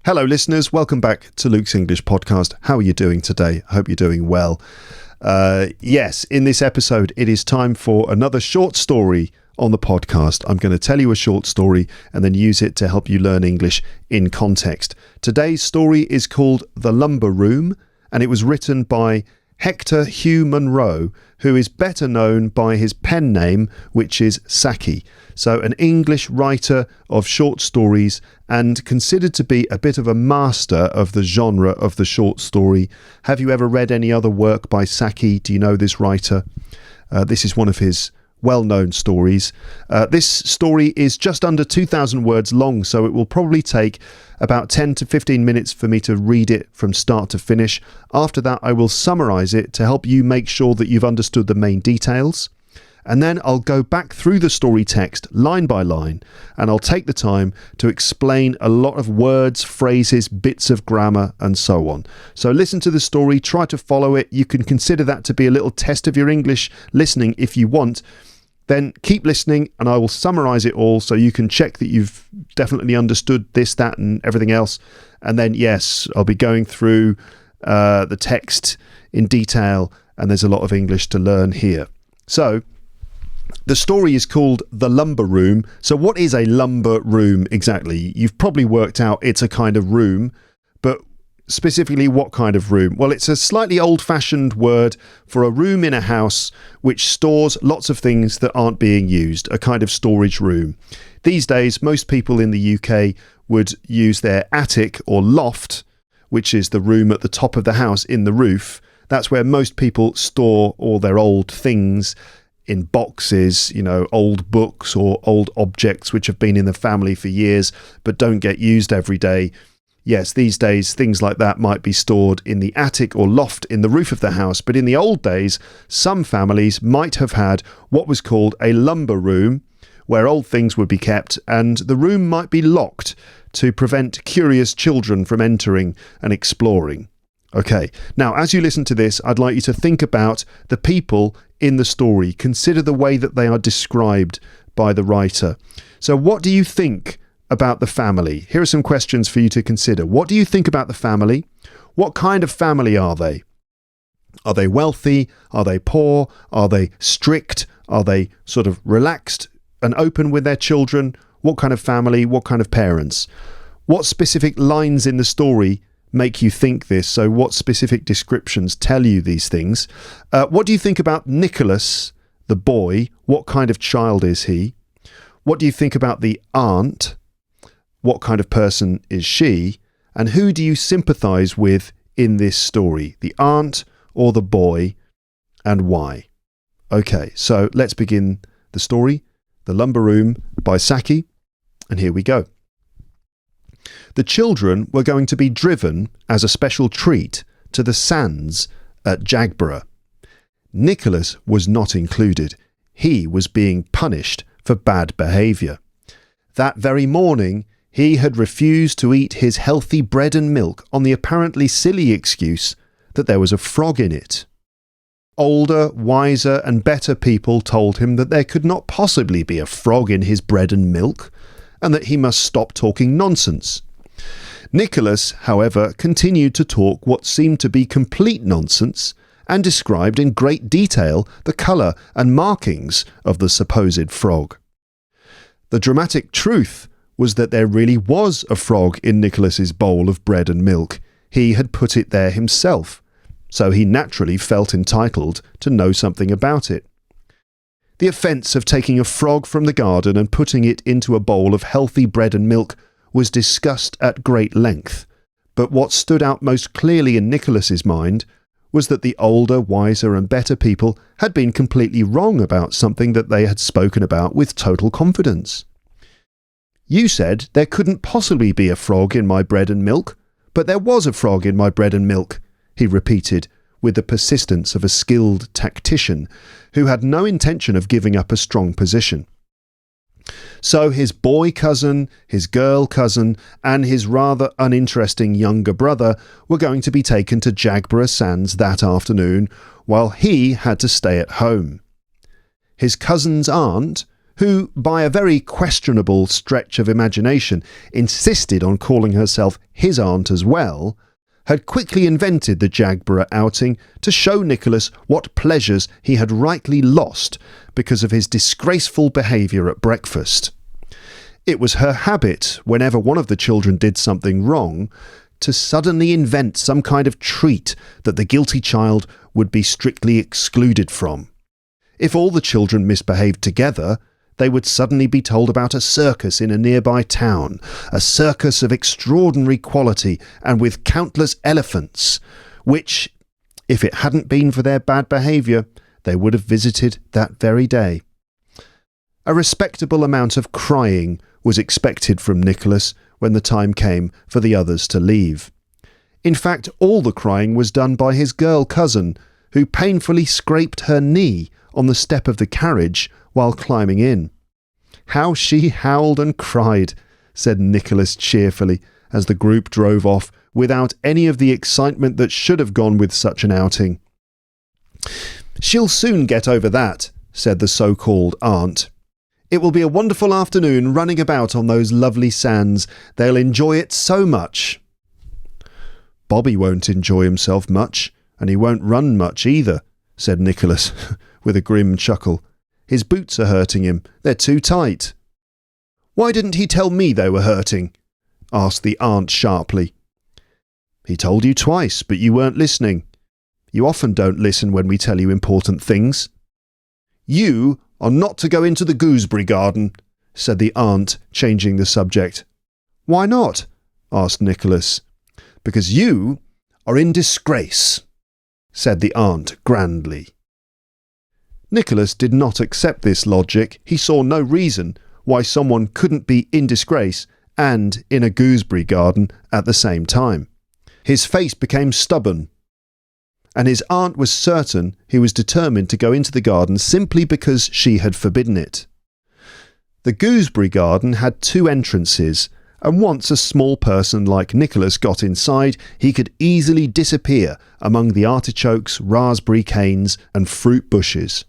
Hello listeners, welcome back to Luke's English Podcast. How are you doing today? I hope you're doing well. Yes, in this episode it is time for another short story on the podcast. I'm going to tell you a short story and then use it to help you learn English in context. Today's story is called The Lumber Room and it was written by Hector Hugh Munro, who is better known by his pen name, which is Saki. So an English writer of short stories and considered to be a bit of a master of the genre of the short story. Have you ever read any other work by Saki? Do you know this writer? This is one of his well-known stories. This story is just under 2,000 words long, so it will probably take about 10 to 15 minutes for me to read it from start to finish. After that, I will summarize it to help you make sure that you've understood the main details. And then I'll go back through the story text line by line, and I'll take the time to explain a lot of words, phrases, bits of grammar, and so on. So listen to the story, try to follow it. You can consider that to be a little test of your English listening if you want. Then keep listening and I will summarize it all so you can check that you've definitely understood this, that, and everything else. And then, yes, I'll be going through the text in detail, and there's a lot of English to learn here. So, the story is called The Lumber Room. So what is a lumber room exactly? You've probably worked out it's a kind of room, but specifically what kind of room? Well, it's a slightly old-fashioned word for a room in a house which stores lots of things that aren't being used, a kind of storage room. These days, most people in the UK would use their attic or loft, which is the room at the top of the house in the roof. That's where most people store all their old things in boxes, old books or old objects which have been in the family for years but don't get used every day. Yes, these days things like that might be stored in the attic or loft in the roof of the house, but in the old days some families might have had what was called a lumber room where old things would be kept, and the room might be locked to prevent curious children from entering and exploring. Okay, now as you listen to this, I'd like you to think about the people in the story. Consider the way that they are described by the writer. So what do you think about the family? Here are some questions for you to consider. What do you think about the family? What kind of family are they? Are they wealthy? Are they poor? Are they strict? Are they sort of relaxed and open with their children? What kind of family? What kind of parents? What specific lines in the story make you think this? So what specific descriptions tell you these things? What do you think about Nicholas, the boy? What kind of child is he? What do you think about the aunt? What kind of person is she? And who do you sympathise with in this story? The aunt or the boy, and why? Okay, so let's begin the story. The Lumber Room by Saki, and here we go. The children were going to be driven as a special treat to the sands at Jagborough. Nicholas was not included. He was being punished for bad behaviour. That very morning, he had refused to eat his healthy bread and milk on the apparently silly excuse that there was a frog in it. Older, wiser and better people told him that there could not possibly be a frog in his bread and milk, and that he must stop talking nonsense. Nicholas, however, continued to talk what seemed to be complete nonsense and described in great detail the colour and markings of the supposed frog. The dramatic truth was that there really was a frog in Nicholas's bowl of bread and milk. He had put it there himself, so he naturally felt entitled to know something about it. The offence of taking a frog from the garden and putting it into a bowl of healthy bread and milk was discussed at great length, but what stood out most clearly in Nicholas's mind was that the older, wiser and better people had been completely wrong about something that they had spoken about with total confidence. You said there couldn't possibly be a frog in my bread and milk, but there was a frog in my bread and milk, he repeated with the persistence of a skilled tactician who had no intention of giving up a strong position. So his boy cousin, his girl cousin, and his rather uninteresting younger brother were going to be taken to Jagborough Sands that afternoon, while he had to stay at home. His cousin's aunt, who, by a very questionable stretch of imagination, insisted on calling herself his aunt as well, had quickly invented the Jagborough outing to show Nicholas what pleasures he had rightly lost because of his disgraceful behaviour at breakfast. It was her habit, whenever one of the children did something wrong, to suddenly invent some kind of treat that the guilty child would be strictly excluded from. If all the children misbehaved together, they would suddenly be told about a circus in a nearby town, a circus of extraordinary quality and with countless elephants, which, if it hadn't been for their bad behaviour, they would have visited that very day. A respectable amount of crying was expected from Nicholas when the time came for the others to leave. In fact, all the crying was done by his girl cousin, who painfully scraped her knee on the step of the carriage while climbing in. "How she howled and cried," said Nicholas cheerfully as the group drove off without any of the excitement that should have gone with such an outing. "She'll soon get over that," said the so-called aunt. "It will be a wonderful afternoon running about on those lovely sands. They'll enjoy it so much." "Bobby won't enjoy himself much, and he won't run much either," said Nicholas, with a grim chuckle. "His boots are hurting him. They're too tight." "Why didn't he tell me they were hurting?" asked the aunt sharply. "He told you twice, but you weren't listening. You often don't listen when we tell you important things." "You are not to go into the gooseberry garden," said the aunt, changing the subject. "Why not?" asked Nicholas. "Because you are in disgrace," said the aunt grandly. Nicholas did not accept this logic. He saw no reason why someone couldn't be in disgrace and in a gooseberry garden at the same time. His face became stubborn, and his aunt was certain he was determined to go into the garden simply because she had forbidden it. The gooseberry garden had 2 entrances, and once a small person like Nicholas got inside, he could easily disappear among the artichokes, raspberry canes, and fruit bushes.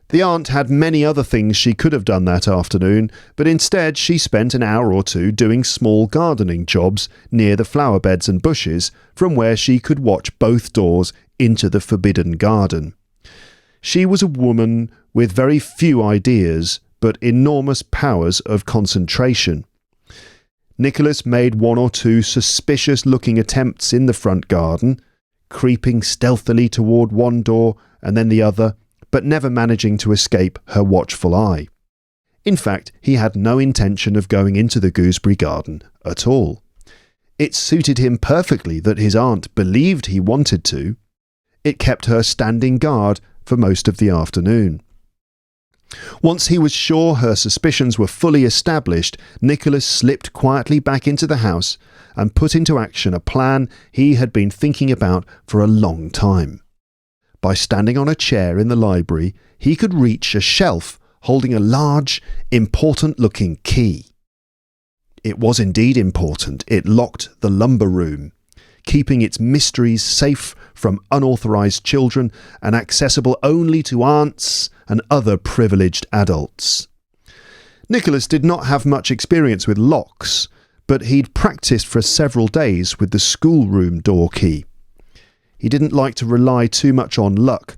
The aunt had many other things she could have done that afternoon, but instead she spent an hour or two doing small gardening jobs near the flower beds and bushes, from where she could watch both doors into the forbidden garden. She was a woman with very few ideas, but enormous powers of concentration. Nicholas made 1 or 2 suspicious-looking attempts in the front garden, creeping stealthily toward one door and then the other, but never managing to escape her watchful eye. In fact, he had no intention of going into the gooseberry garden at all. It suited him perfectly that his aunt believed he wanted to. It kept her standing guard for most of the afternoon. Once he was sure her suspicions were fully established, Nicholas slipped quietly back into the house and put into action a plan he had been thinking about for a long time. By standing on a chair in the library, he could reach a shelf holding a large, important-looking key. It was indeed important. It locked the lumber room, keeping its mysteries safe from unauthorized children and accessible only to aunts and other privileged adults. Nicholas did not have much experience with locks, but he'd practiced for several days with the schoolroom door key. He didn't like to rely too much on luck.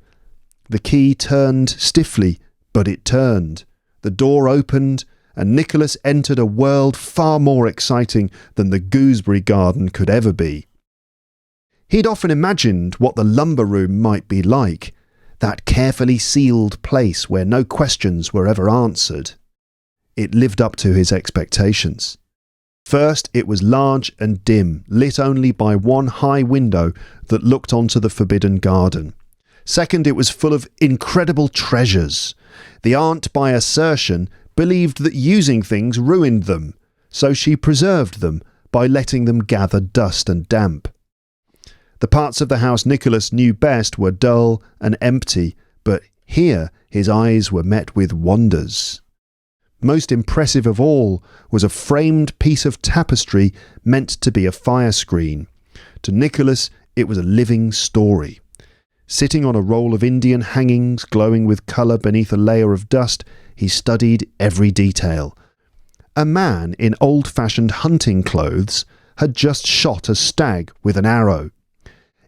The key turned stiffly, but it turned. The door opened, and Nicholas entered a world far more exciting than the gooseberry garden could ever be. He'd often imagined what the lumber room might be like, that carefully sealed place where no questions were ever answered. It lived up to his expectations. First, it was large and dim, lit only by one high window that looked onto the forbidden garden. Second, it was full of incredible treasures. The aunt, by assertion, believed that using things ruined them, so she preserved them by letting them gather dust and damp. The parts of the house Nicholas knew best were dull and empty, but here his eyes were met with wonders. Most impressive of all was a framed piece of tapestry meant to be a fire screen. To Nicholas, it was a living story. Sitting on a roll of Indian hangings glowing with colour beneath a layer of dust, he studied every detail. A man in old-fashioned hunting clothes had just shot a stag with an arrow.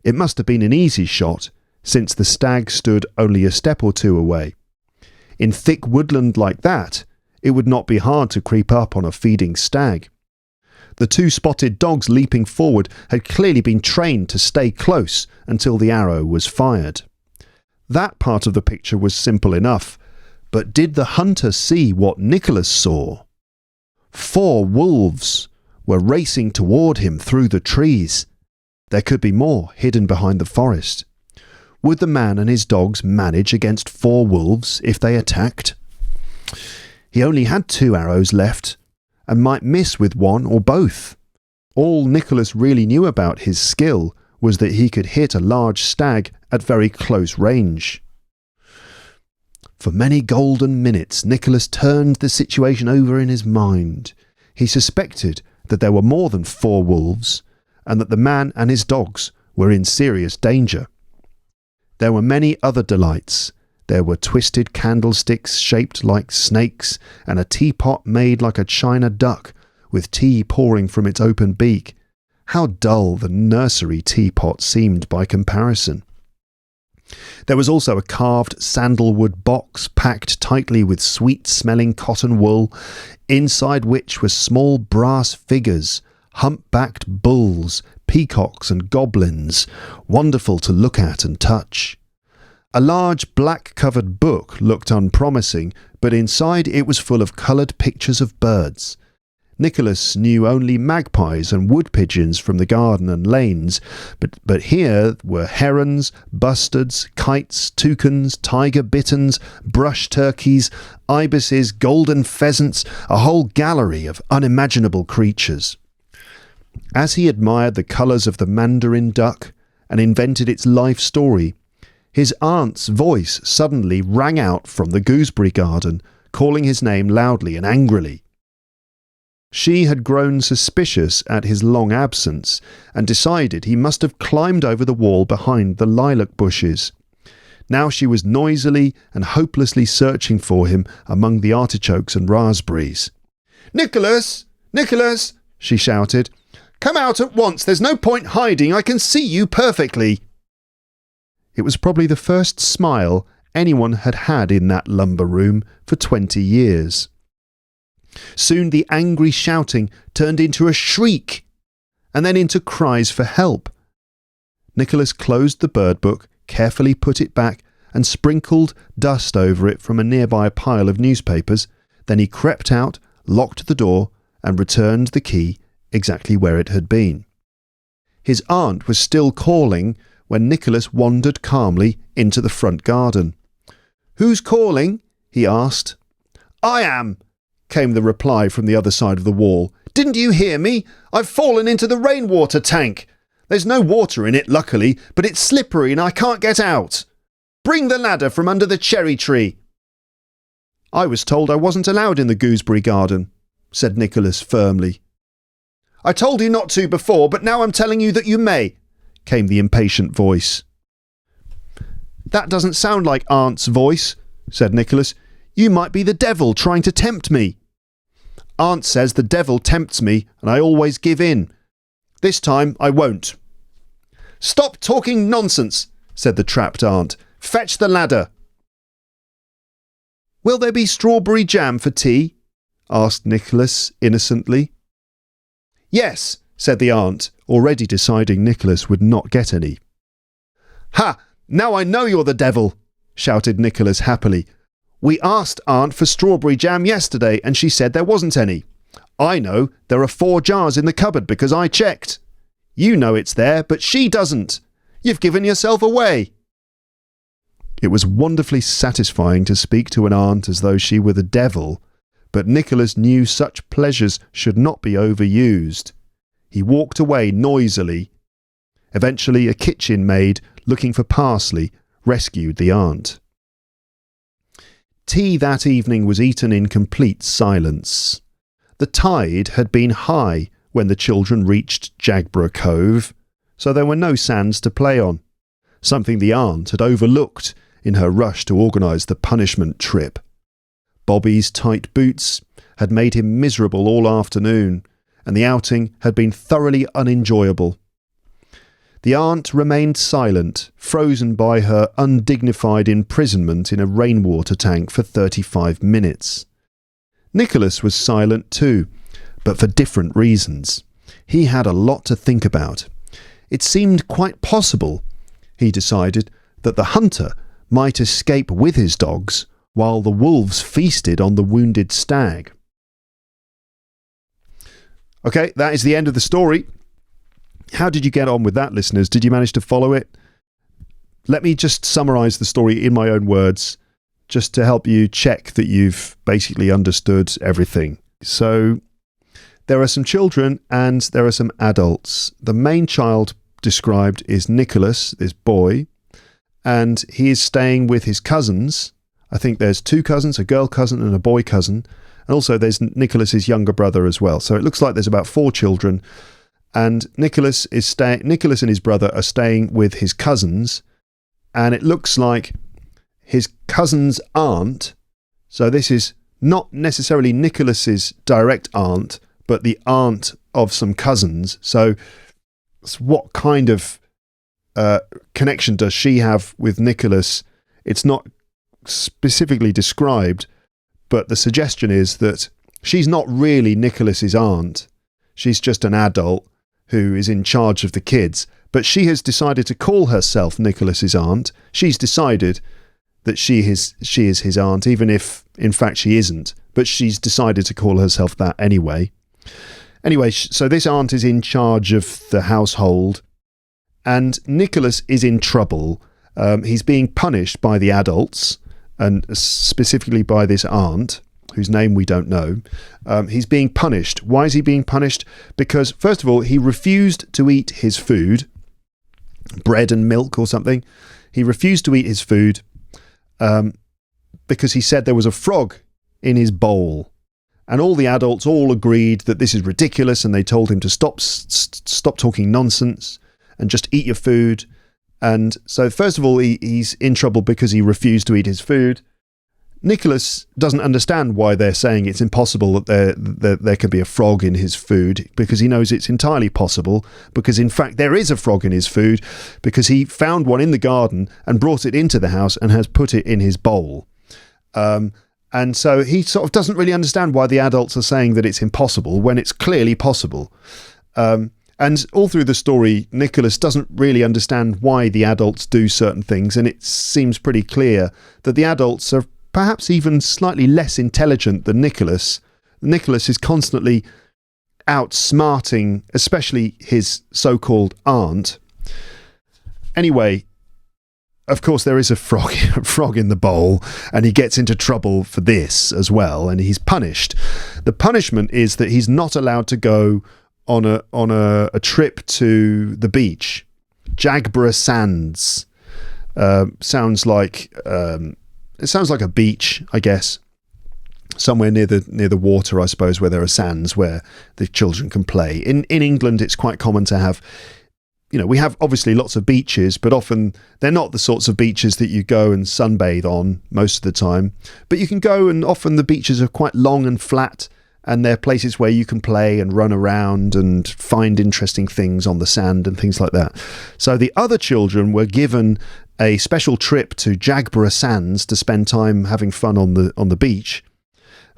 It must have been an easy shot, since the stag stood only a step or two away. In thick woodland like that, it would not be hard to creep up on a feeding stag. The two spotted dogs leaping forward had clearly been trained to stay close until the arrow was fired. That part of the picture was simple enough, but did the hunter see what Nicholas saw? 4 wolves were racing toward him through the trees. There could be more hidden behind the forest. Would the man and his dogs manage against 4 wolves if they attacked? He only had 2 arrows left, and might miss with one or both. All Nicholas really knew about his skill was that he could hit a large stag at very close range. For many golden minutes, Nicholas turned the situation over in his mind. He suspected that there were more than 4 wolves, and that the man and his dogs were in serious danger. There were many other delights. There were twisted candlesticks shaped like snakes, and a teapot made like a china duck, with tea pouring from its open beak. How dull the nursery teapot seemed by comparison. There was also a carved sandalwood box packed tightly with sweet-smelling cotton wool, inside which were small brass figures, hump-backed bulls, peacocks and goblins, wonderful to look at and touch. A large black-covered book looked unpromising, but inside it was full of coloured pictures of birds. Nicholas knew only magpies and wood pigeons from the garden and lanes, but here were herons, bustards, kites, toucans, tiger bitterns, brush turkeys, ibises, golden pheasants, a whole gallery of unimaginable creatures. As he admired the colours of the mandarin duck and invented its life story, his aunt's voice suddenly rang out from the gooseberry garden, calling his name loudly and angrily. She had grown suspicious at his long absence and decided he must have climbed over the wall behind the lilac bushes. Now she was noisily and hopelessly searching for him among the artichokes and raspberries. "Nicholas! Nicholas!" she shouted. "Come out at once! There's no point hiding! I can see you perfectly!" It was probably the first smile anyone had had in that lumber room for 20 years. Soon the angry shouting turned into a shriek, and then into cries for help. Nicholas closed the bird book, carefully put it back, and sprinkled dust over it from a nearby pile of newspapers. Then he crept out, locked the door, and returned the key exactly where it had been. His aunt was still calling when Nicholas wandered calmly into the front garden. "Who's calling?" he asked. "I am," came the reply from the other side of the wall. "Didn't you hear me? I've fallen into the rainwater tank. There's no water in it, luckily, but it's slippery and I can't get out. Bring the ladder from under the cherry tree." "I was told I wasn't allowed in the gooseberry garden," said Nicholas firmly. "I told you not to before, but now I'm telling you that you may," came the impatient voice. "That doesn't sound like Aunt's voice," said Nicholas. "You might be the devil trying to tempt me." "Aunt says the devil tempts me and I always give in. This time I won't." "Stop talking nonsense," said the trapped aunt. "Fetch the ladder." "Will there be strawberry jam for tea?" asked Nicholas innocently. "Yes," said the aunt, already deciding Nicholas would not get any. "Ha! Now I know you're the devil," shouted Nicholas happily. "We asked Aunt for strawberry jam yesterday and she said there wasn't any. I know there are 4 jars in the cupboard because I checked. You know it's there, but she doesn't. You've given yourself away." It was wonderfully satisfying to speak to an aunt as though she were the devil, but Nicholas knew such pleasures should not be overused. He walked away noisily. Eventually a kitchen maid, looking for parsley, rescued the aunt. Tea that evening was eaten in complete silence. The tide had been high when the children reached Jagborough Cove, so there were no sands to play on. something the aunt had overlooked in her rush to organise the punishment trip. Bobby's tight boots had made him miserable all afternoon, and the outing had been thoroughly unenjoyable. The aunt remained silent, frozen by her undignified imprisonment in a rainwater tank for 35 minutes. Nicholas was silent too, but for different reasons. He had a lot to think about. It seemed quite possible, he decided, that the hunter might escape with his dogs while the wolves feasted on the wounded stag. Okay, that is the end of the story. How did you get on with that, listeners? Did you manage to follow it? Let me just summarise the story in my own words, just to help you check that you've basically understood everything. So, there are some children and there are some adults. The main child described is Nicholas, this boy, and he is staying with his cousins. I think there's 2 cousins, a girl cousin and a boy cousin. And also there's Nicholas's younger brother as well. So it looks like there's about 4 children. And Nicholas and his brother are staying with his cousins. And it looks like his cousin's aunt, so this is not necessarily Nicholas's direct aunt, but the aunt of some cousins. So what kind of connection does she have with Nicholas? It's not specifically described, but the suggestion is that she's not really Nicholas's aunt. She's just an adult who is in charge of the kids, but she has decided to call herself Nicholas's aunt. She's decided that she is his aunt, even if in fact she isn't, but she's decided to call herself that anyway. Anyway, so this aunt is in charge of the household, and Nicholas is in trouble. He's being punished by the adults, and specifically by this aunt, whose name we don't know. He's being punished. Why is he being punished? Because, first of all, he refused to eat his food, bread and milk or something. He refused to eat his food because he said there was a frog in his bowl. And all the adults all agreed that this is ridiculous, and they told him to stop talking nonsense and just eat your food. And so, first of all, he's in trouble because he refused to eat his food. Nicholas doesn't understand why they're saying it's impossible that there could be a frog in his food, because he knows it's entirely possible, because in fact there is a frog in his food, because he found one in the garden and brought it into the house and has put it in his bowl. And so he sort of doesn't really understand why the adults are saying that it's impossible when it's clearly possible. And all through the story, Nicholas doesn't really understand why the adults do certain things, and it seems pretty clear that the adults are perhaps even slightly less intelligent than Nicholas. Nicholas is constantly outsmarting, especially his so-called aunt. Anyway, of course, there is a frog in the bowl, and he gets into trouble for this as well, and he's punished. The punishment is that he's not allowed to go on a trip to the beach. Jagborough Sands sounds like a beach, I guess, somewhere near the water, I suppose, where there are sands where the children can play. In England, it's quite common to have, we have obviously lots of beaches, but often they're not the sorts of beaches that you go and sunbathe on most of the time. But you can go, and often the beaches are quite long and flat, and they're places where you can play and run around and find interesting things on the sand and things like that. So the other children were given a special trip to Jagborough Sands to spend time having fun on the beach,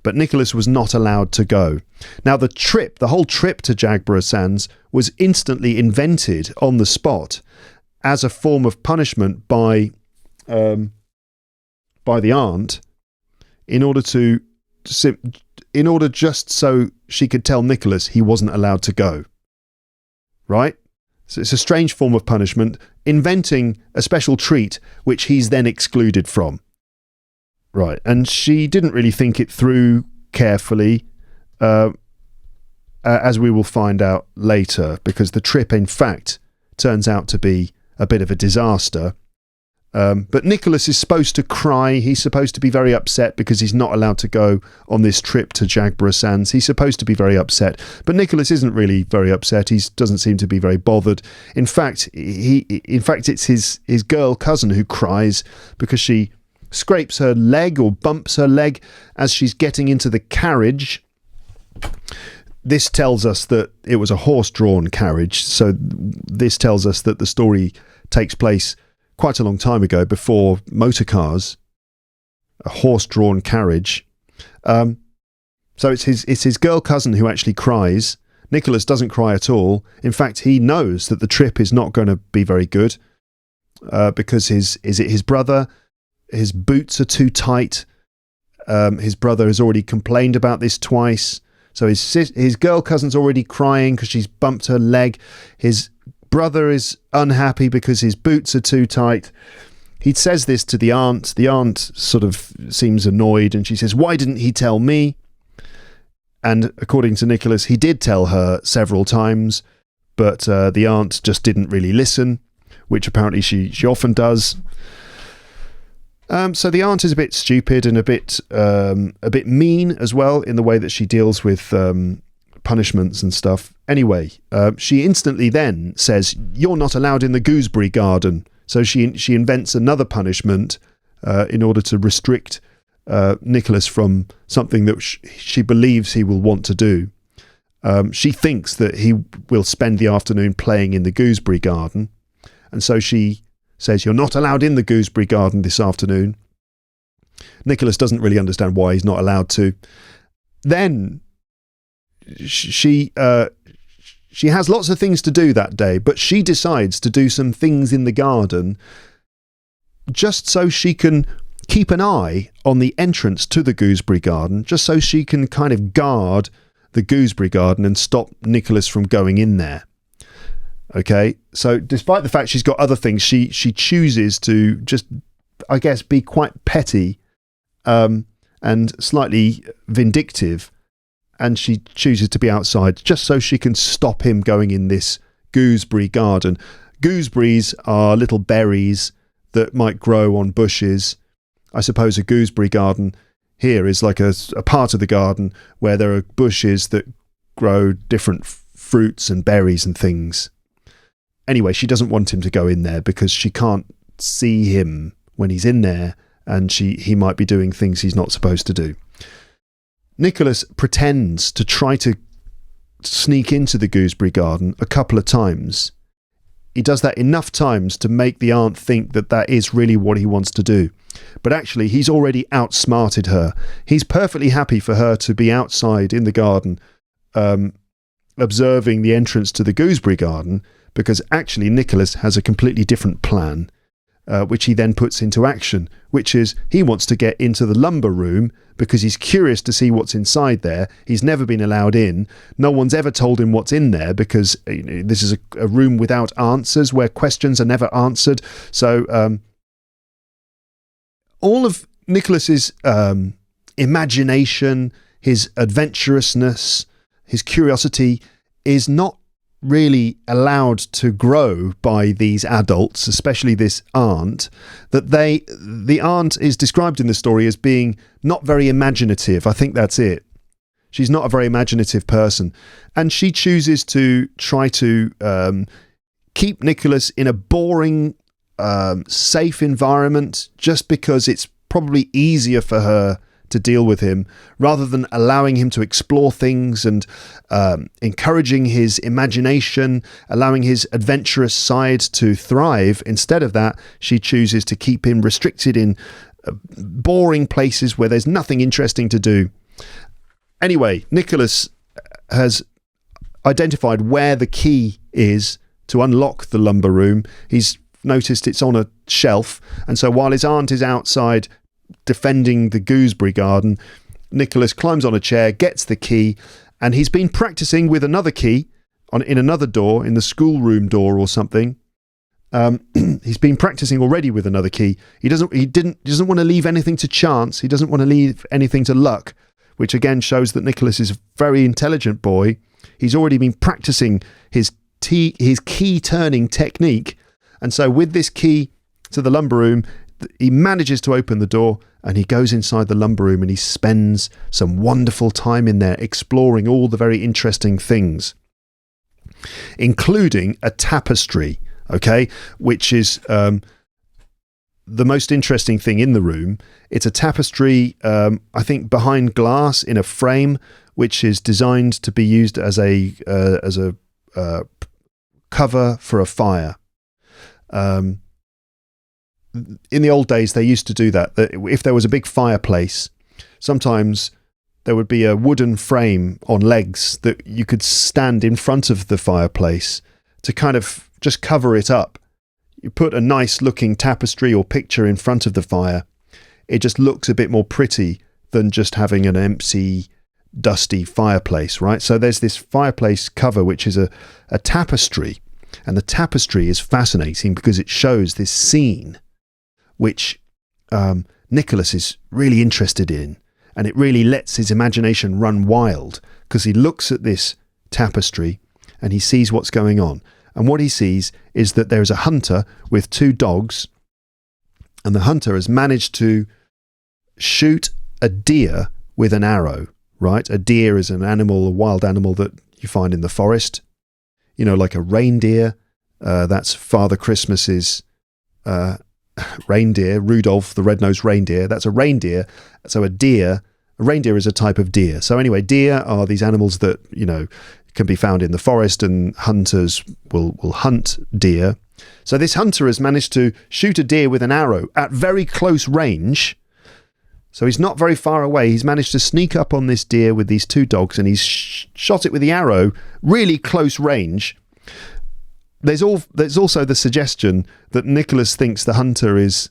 but Nicholas was not allowed to go. Now the whole trip to Jagborough Sands was instantly invented on the spot as a form of punishment by the aunt, in order just so she could tell Nicholas he wasn't allowed to go. Right? So it's a strange form of punishment, inventing a special treat which he's then excluded from. Right, and she didn't really think it through carefully, as we will find out later, because the trip, in fact, turns out to be a bit of a disaster. But Nicholas is supposed to cry. He's supposed to be very upset because he's not allowed to go on this trip to Jagborough Sands. He's supposed to be very upset, but Nicholas isn't really very upset. He doesn't seem to be very bothered. In fact, it's his girl cousin who cries because she scrapes her leg or bumps her leg as she's getting into the carriage. This tells us that it was a horse-drawn carriage. So this tells us that the story takes place quite a long time ago, before motor cars, a horse-drawn carriage. So it's his girl cousin who actually cries. Nicholas doesn't cry at all. In fact, he knows that the trip is not going to be very good because his brother, his boots are too tight. His brother has already complained about this twice. So his girl cousin's already crying because she's bumped her leg. His brother is unhappy because his boots are too tight. He says this to the aunt. The aunt sort of seems annoyed and she says, "Why didn't he tell me?" And according to Nicholas, he did tell her several times, but the aunt just didn't really listen, which apparently she often does. So the aunt is a bit stupid and a bit mean as well in the way that she deals with punishments and stuff. Anyway, she instantly then says, "You're not allowed in the gooseberry garden." So she invents another punishment in order to restrict Nicholas from something that she believes he will want to do. She thinks that he will spend the afternoon playing in the gooseberry garden, and so she says, "You're not allowed in the gooseberry garden this afternoon." Nicholas doesn't really understand why he's not allowed to. Then she has lots of things to do that day, but she decides to do some things in the garden just so she can keep an eye on the entrance to the gooseberry garden, just so she can kind of guard the gooseberry garden and stop Nicholas from going in there. Okay, so despite the fact she's got other things, she chooses to just, I guess, be quite petty and slightly vindictive, and she chooses to be outside just so she can stop him going in this gooseberry garden. Gooseberries are little berries that might grow on bushes. I suppose a gooseberry garden here is like a part of the garden where there are bushes that grow different fruits and berries and things. Anyway, she doesn't want him to go in there because she can't see him when he's in there, and he might be doing things he's not supposed to do. Nicholas pretends to try to sneak into the gooseberry garden a couple of times. He does that enough times to make the aunt think that that is really what he wants to do. But actually, he's already outsmarted her. He's perfectly happy for her to be outside in the garden, observing the entrance to the gooseberry garden, because actually Nicholas has a completely different plan, which he then puts into action, which is he wants to get into the lumber room because he's curious to see what's inside there. He's never been allowed in. No one's ever told him what's in there because this is a room without answers, where questions are never answered. So all of Nicholas's imagination, his adventurousness, his curiosity is not really allowed to grow by these adults, especially this aunt. The aunt is described in the story as being not very imaginative. I think that's it. She's not a very imaginative person, and she chooses to try to keep Nicholas in a boring, safe environment just because it's probably easier for her to deal with him, rather than allowing him to explore things and encouraging his imagination, allowing his adventurous side to thrive. Instead of that, she chooses to keep him restricted in boring places where there's nothing interesting to do. Anyway, Nicholas has identified where the key is to unlock the lumber room. He's noticed it's on a shelf, and so while his aunt is outside defending the gooseberry garden, Nicholas climbs on a chair, gets the key, and he's been practicing with another key in another door, in the schoolroom door or something. He's been practicing already with another key. He doesn't want to leave anything to chance. He doesn't want to leave anything to luck, which again shows that Nicholas is a very intelligent boy. He's already been practicing his key turning technique, and so with this key to the lumber room. He manages to open the door and he goes inside the lumber room and he spends some wonderful time in there exploring all the very interesting things, including a tapestry, okay, which is the most interesting thing in the room. It's a tapestry, I think, behind glass in a frame, which is designed to be used as a cover for a fire. In the old days, they used to do that if there was a big fireplace, sometimes there would be a wooden frame on legs that you could stand in front of the fireplace to kind of just cover it up. You put a nice looking tapestry or picture in front of the fire. It just looks a bit more pretty than just having an empty, dusty fireplace, right? So there's this fireplace cover, which is a tapestry. And the tapestry is fascinating because it shows this scene which Nicholas is really interested in, and it really lets his imagination run wild because he looks at this tapestry and he sees what's going on. And what he sees is that there's a hunter with 2 dogs, and the hunter has managed to shoot a deer with an arrow, right? A deer is an animal, a wild animal that you find in the forest, you know, like a reindeer. That's Father Christmas's reindeer, Rudolph the red-nosed reindeer. That's a reindeer. So a reindeer is a type of deer. So anyway, deer are these animals that, you know, can be found in the forest, and hunters will hunt deer. So this hunter has managed to shoot a deer with an arrow at very close range. So he's not very far away. He's managed to sneak up on this deer with these 2 dogs, and he's shot it with the arrow really close range. There's also the suggestion that Nicholas thinks the hunter is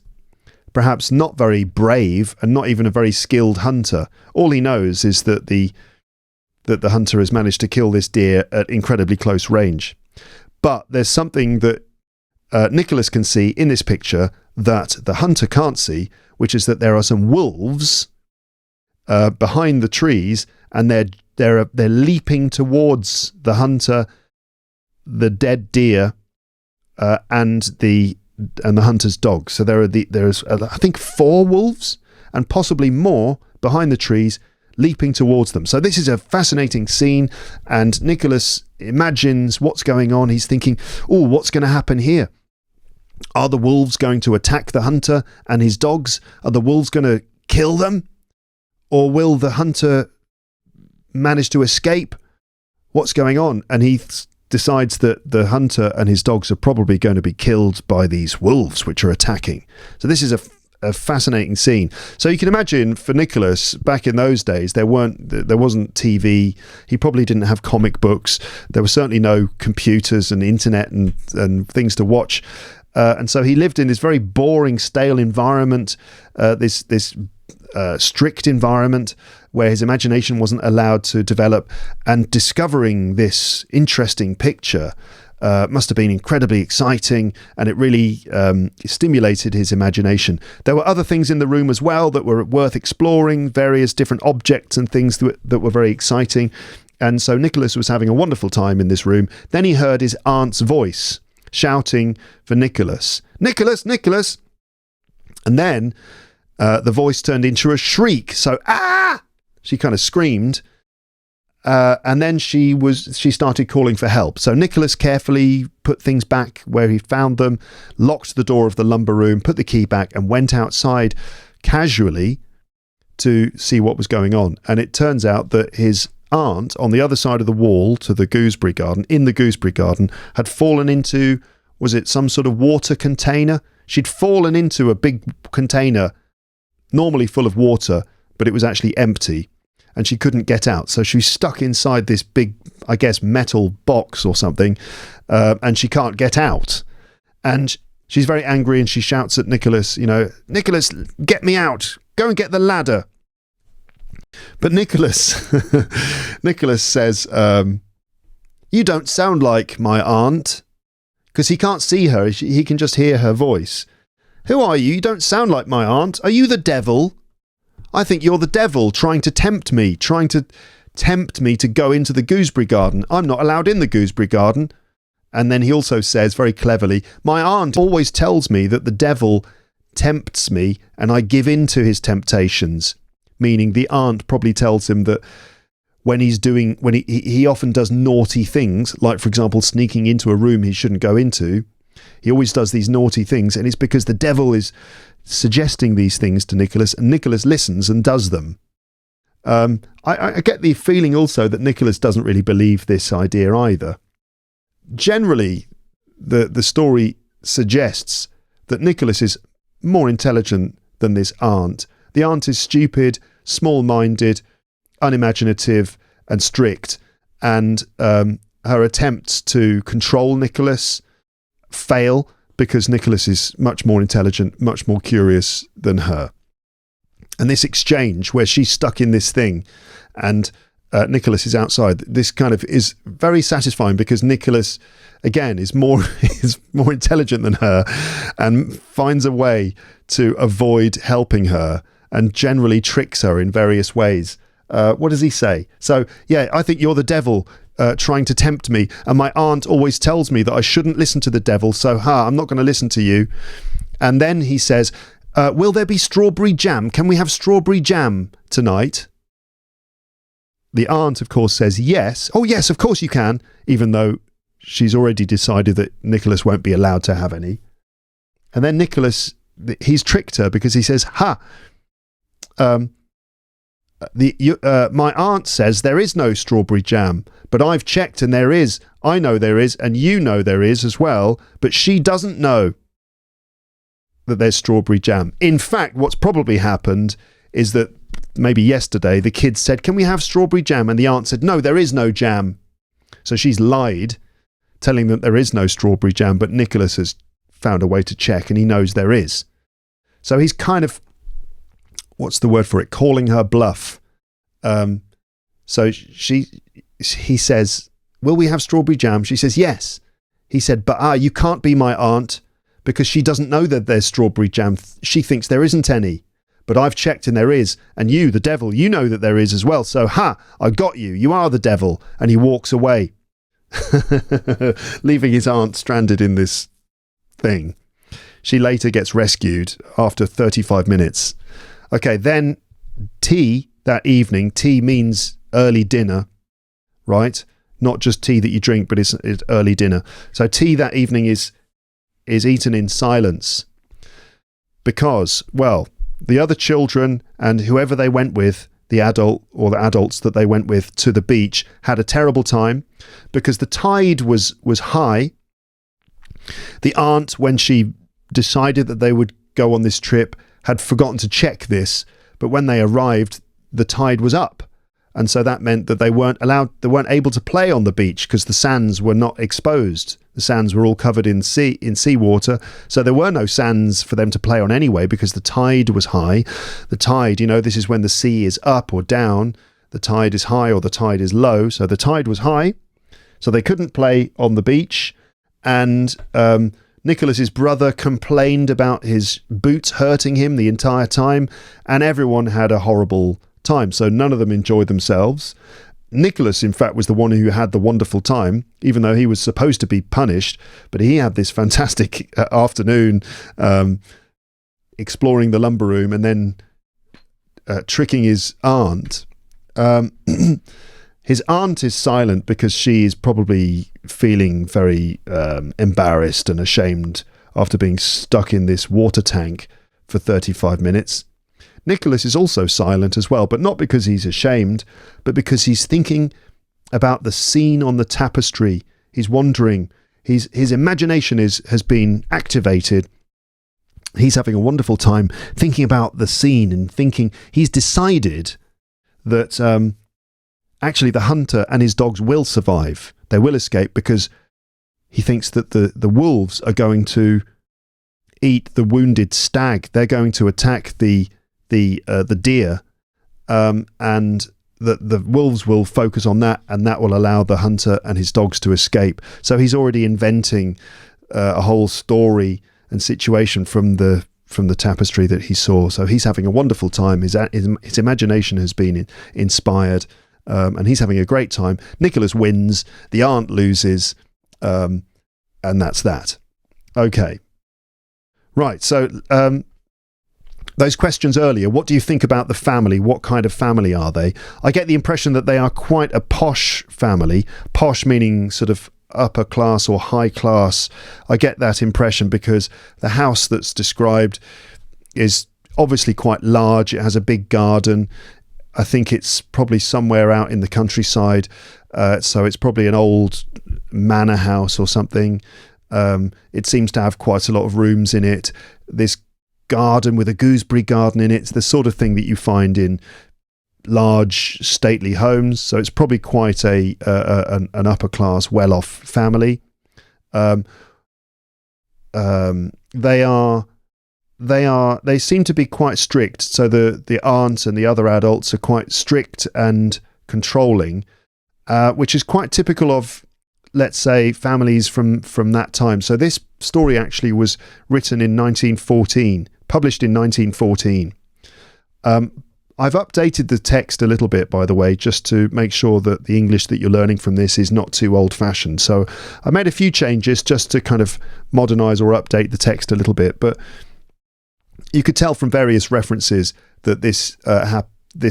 perhaps not very brave and not even a very skilled hunter. All he knows is that the hunter has managed to kill this deer at incredibly close range. But there's something that Nicholas can see in this picture that the hunter can't see, which is that there are some wolves behind the trees, and they're leaping towards the hunter, the dead deer, and the hunter's dog. So there's I think 4 wolves and possibly more behind the trees, leaping towards them. So this is a fascinating scene, and Nicholas imagines what's going on. He's thinking, oh, what's going to happen here? Are the wolves going to attack the hunter and his dogs? Are the wolves going to kill them? Or will the hunter manage to escape? What's going on? And he decides that the hunter and his dogs are probably going to be killed by these wolves which are attacking. So this is a fascinating scene. So you can imagine for Nicholas, back in those days, there wasn't TV. He probably didn't have comic books. There were certainly no computers and internet and things to watch. And so he lived in this very boring, stale environment, this strict environment where his imagination wasn't allowed to develop. And discovering this interesting picture must have been incredibly exciting, and it really stimulated his imagination. There were other things in the room as well that were worth exploring, various different objects and things that were very exciting. And so Nicholas was having a wonderful time in this room. Then he heard his aunt's voice shouting for Nicholas. Nicholas, Nicholas! And then the voice turned into a shriek. So, ah! She kind of screamed. And then she started calling for help. So Nicholas carefully put things back where he found them, locked the door of the lumber room, put the key back, and went outside casually to see what was going on. And it turns out that his aunt, on the other side of the wall to the gooseberry garden, in the gooseberry garden, had fallen into, was it some sort of water container? She'd fallen into a big container, normally full of water, but it was actually empty. And she couldn't get out. So she's stuck inside this big, I guess, metal box or something, and she can't get out. And she's very angry, and she shouts at Nicholas, Nicholas, get me out. Go and get the ladder. But Nicholas says, you don't sound like my aunt, because he can't see her. He can just hear her voice. Who are you? You don't sound like my aunt. Are you the devil? I think you're the devil trying to tempt me to go into the gooseberry garden. I'm not allowed in the gooseberry garden. And then he also says very cleverly, my aunt always tells me that the devil tempts me and I give in to his temptations. Meaning the aunt probably tells him that when he often does naughty things, like for example sneaking into a room he shouldn't go into, he always does these naughty things, and it's because the devil is suggesting these things to Nicholas, and Nicholas listens and does them. I get the feeling also that Nicholas doesn't really believe this idea either. Generally, the story suggests that Nicholas is more intelligent than this aunt. The aunt is stupid, small-minded, unimaginative and strict, and her attempts to control Nicholas fail because Nicholas is much more intelligent, much more curious than her. And this exchange where she's stuck in this thing and Nicholas is outside, this kind of is very satisfying because Nicholas, again, is more intelligent than her and finds a way to avoid helping her and generally tricks her in various ways. What does he say? So, yeah, I think you're the devil trying to tempt me, and my aunt always tells me that I shouldn't listen to the devil, so I'm not going to listen to you. And then he says, will there be strawberry jam? Can we have strawberry jam tonight? The aunt, of course, says yes. Oh, yes, of course you can, even though she's already decided that Nicholas won't be allowed to have any. And then Nicholas, he's tricked her because he says, my aunt says there is no strawberry jam, but I've checked and there is. I know there is, and you know there is as well, but she doesn't know that there's strawberry jam. In fact, what's probably happened is that maybe yesterday the kids said, can we have strawberry jam? And the aunt said, no, there is no jam. So she's lied, telling them there is no strawberry jam, but Nicholas has found a way to check and he knows there is. So he's kind of, what's the word for it? Calling her bluff. So he says, will we have strawberry jam? She says, yes. He said, but you can't be my aunt because she doesn't know that there's strawberry jam. She thinks there isn't any, but I've checked and there is. And you, the devil, you know that there is as well. So, I got you. You are the devil. And he walks away, leaving his aunt stranded in this thing. She later gets rescued after 35 minutes. Okay, then tea that evening. Tea means early dinner, right? Not just tea that you drink, but it's early dinner. So tea that evening is eaten in silence because, well, the other children and whoever they went with, the adult or the adults that they went with to the beach, had a terrible time because the tide was high. The aunt, when she decided that they would go on this trip, had forgotten to check this, but when they arrived, the tide was up. And so that meant that they weren't able to play on the beach because the sands were not exposed. The sands were all covered in seawater. So there were no sands for them to play on anyway because the tide was high. The tide, this is when the sea is up or down. The tide is high or the tide is low. So the tide was high. So they couldn't play on the beach. And Nicholas's brother complained about his boots hurting him the entire time. And everyone had a horrible time, so none of them enjoyed themselves. Nicholas, in fact, was the one who had the wonderful time, even though he was supposed to be punished, but he had this fantastic afternoon exploring the lumber room and then tricking his aunt. His aunt is silent because she is probably feeling very embarrassed and ashamed after being stuck in this water tank for 35 minutes. Nicholas is also silent as well, but not because he's ashamed, but because he's thinking about the scene on the tapestry. He's wondering. His imagination has been activated. He's having a wonderful time thinking about the scene and thinking he's decided that actually the hunter and his dogs will survive. They will escape because he thinks that the wolves are going to eat the wounded stag. They're going to attack the deer, and the wolves will focus on that, and that will allow the hunter and his dogs to escape. So he's already inventing a whole story and situation from the tapestry that he saw. So he's having a wonderful time. His imagination has been inspired, and he's having a great time. Nicholas wins. The aunt loses. And that's that. Okay. Right. So those questions earlier, what do you think about the family? What kind of family are they? I get the impression that they are quite a posh family. Posh meaning sort of upper class or high class. I get that impression because the house that's described is obviously quite large. It has a big garden. I think it's probably somewhere out in the countryside. So it's probably an old manor house or something. It seems to have quite a lot of rooms in it. This garden with a gooseberry garden in it. It's the sort of thing that you find in large stately homes. So it's probably quite an upper class, well-off family. They seem to be quite strict. So the aunt and the other adults are quite strict and controlling, which is quite typical of, let's say, families from that time. So this story actually was written in 1914, published in 1914. I've updated the text a little bit, by the way, just to make sure that the English that you're learning from this is not too old-fashioned. So I made a few changes just to kind of modernise or update the text a little bit. But you could tell from various references that this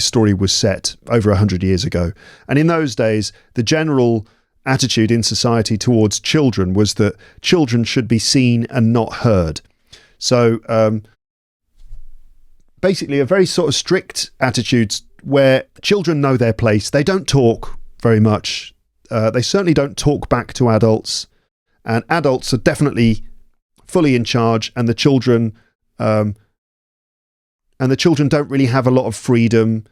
story was set over 100 years ago. And in those days, the general attitude in society towards children was that children should be seen and not heard. So basically a very sort of strict attitude where children know their place. They don't talk very much. They certainly don't talk back to adults, and adults are definitely fully in charge, and the children don't really have a lot of freedom.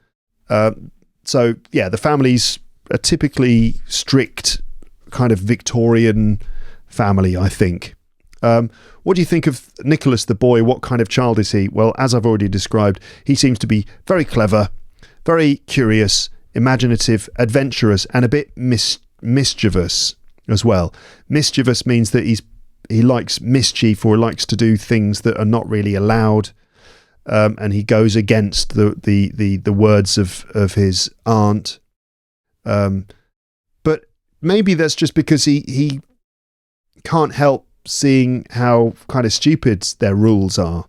So yeah, the families are typically strict, kind of Victorian family, I think. What do you think of Nicholas the boy? What kind of child is he? Well, as I've already described, he seems to be very clever, very curious, imaginative, adventurous, and a bit mischievous as well. Mischievous means that he likes mischief, or likes to do things that are not really allowed, and he goes against the words of his aunt. But maybe that's just because he can't help seeing how kind of stupid their rules are.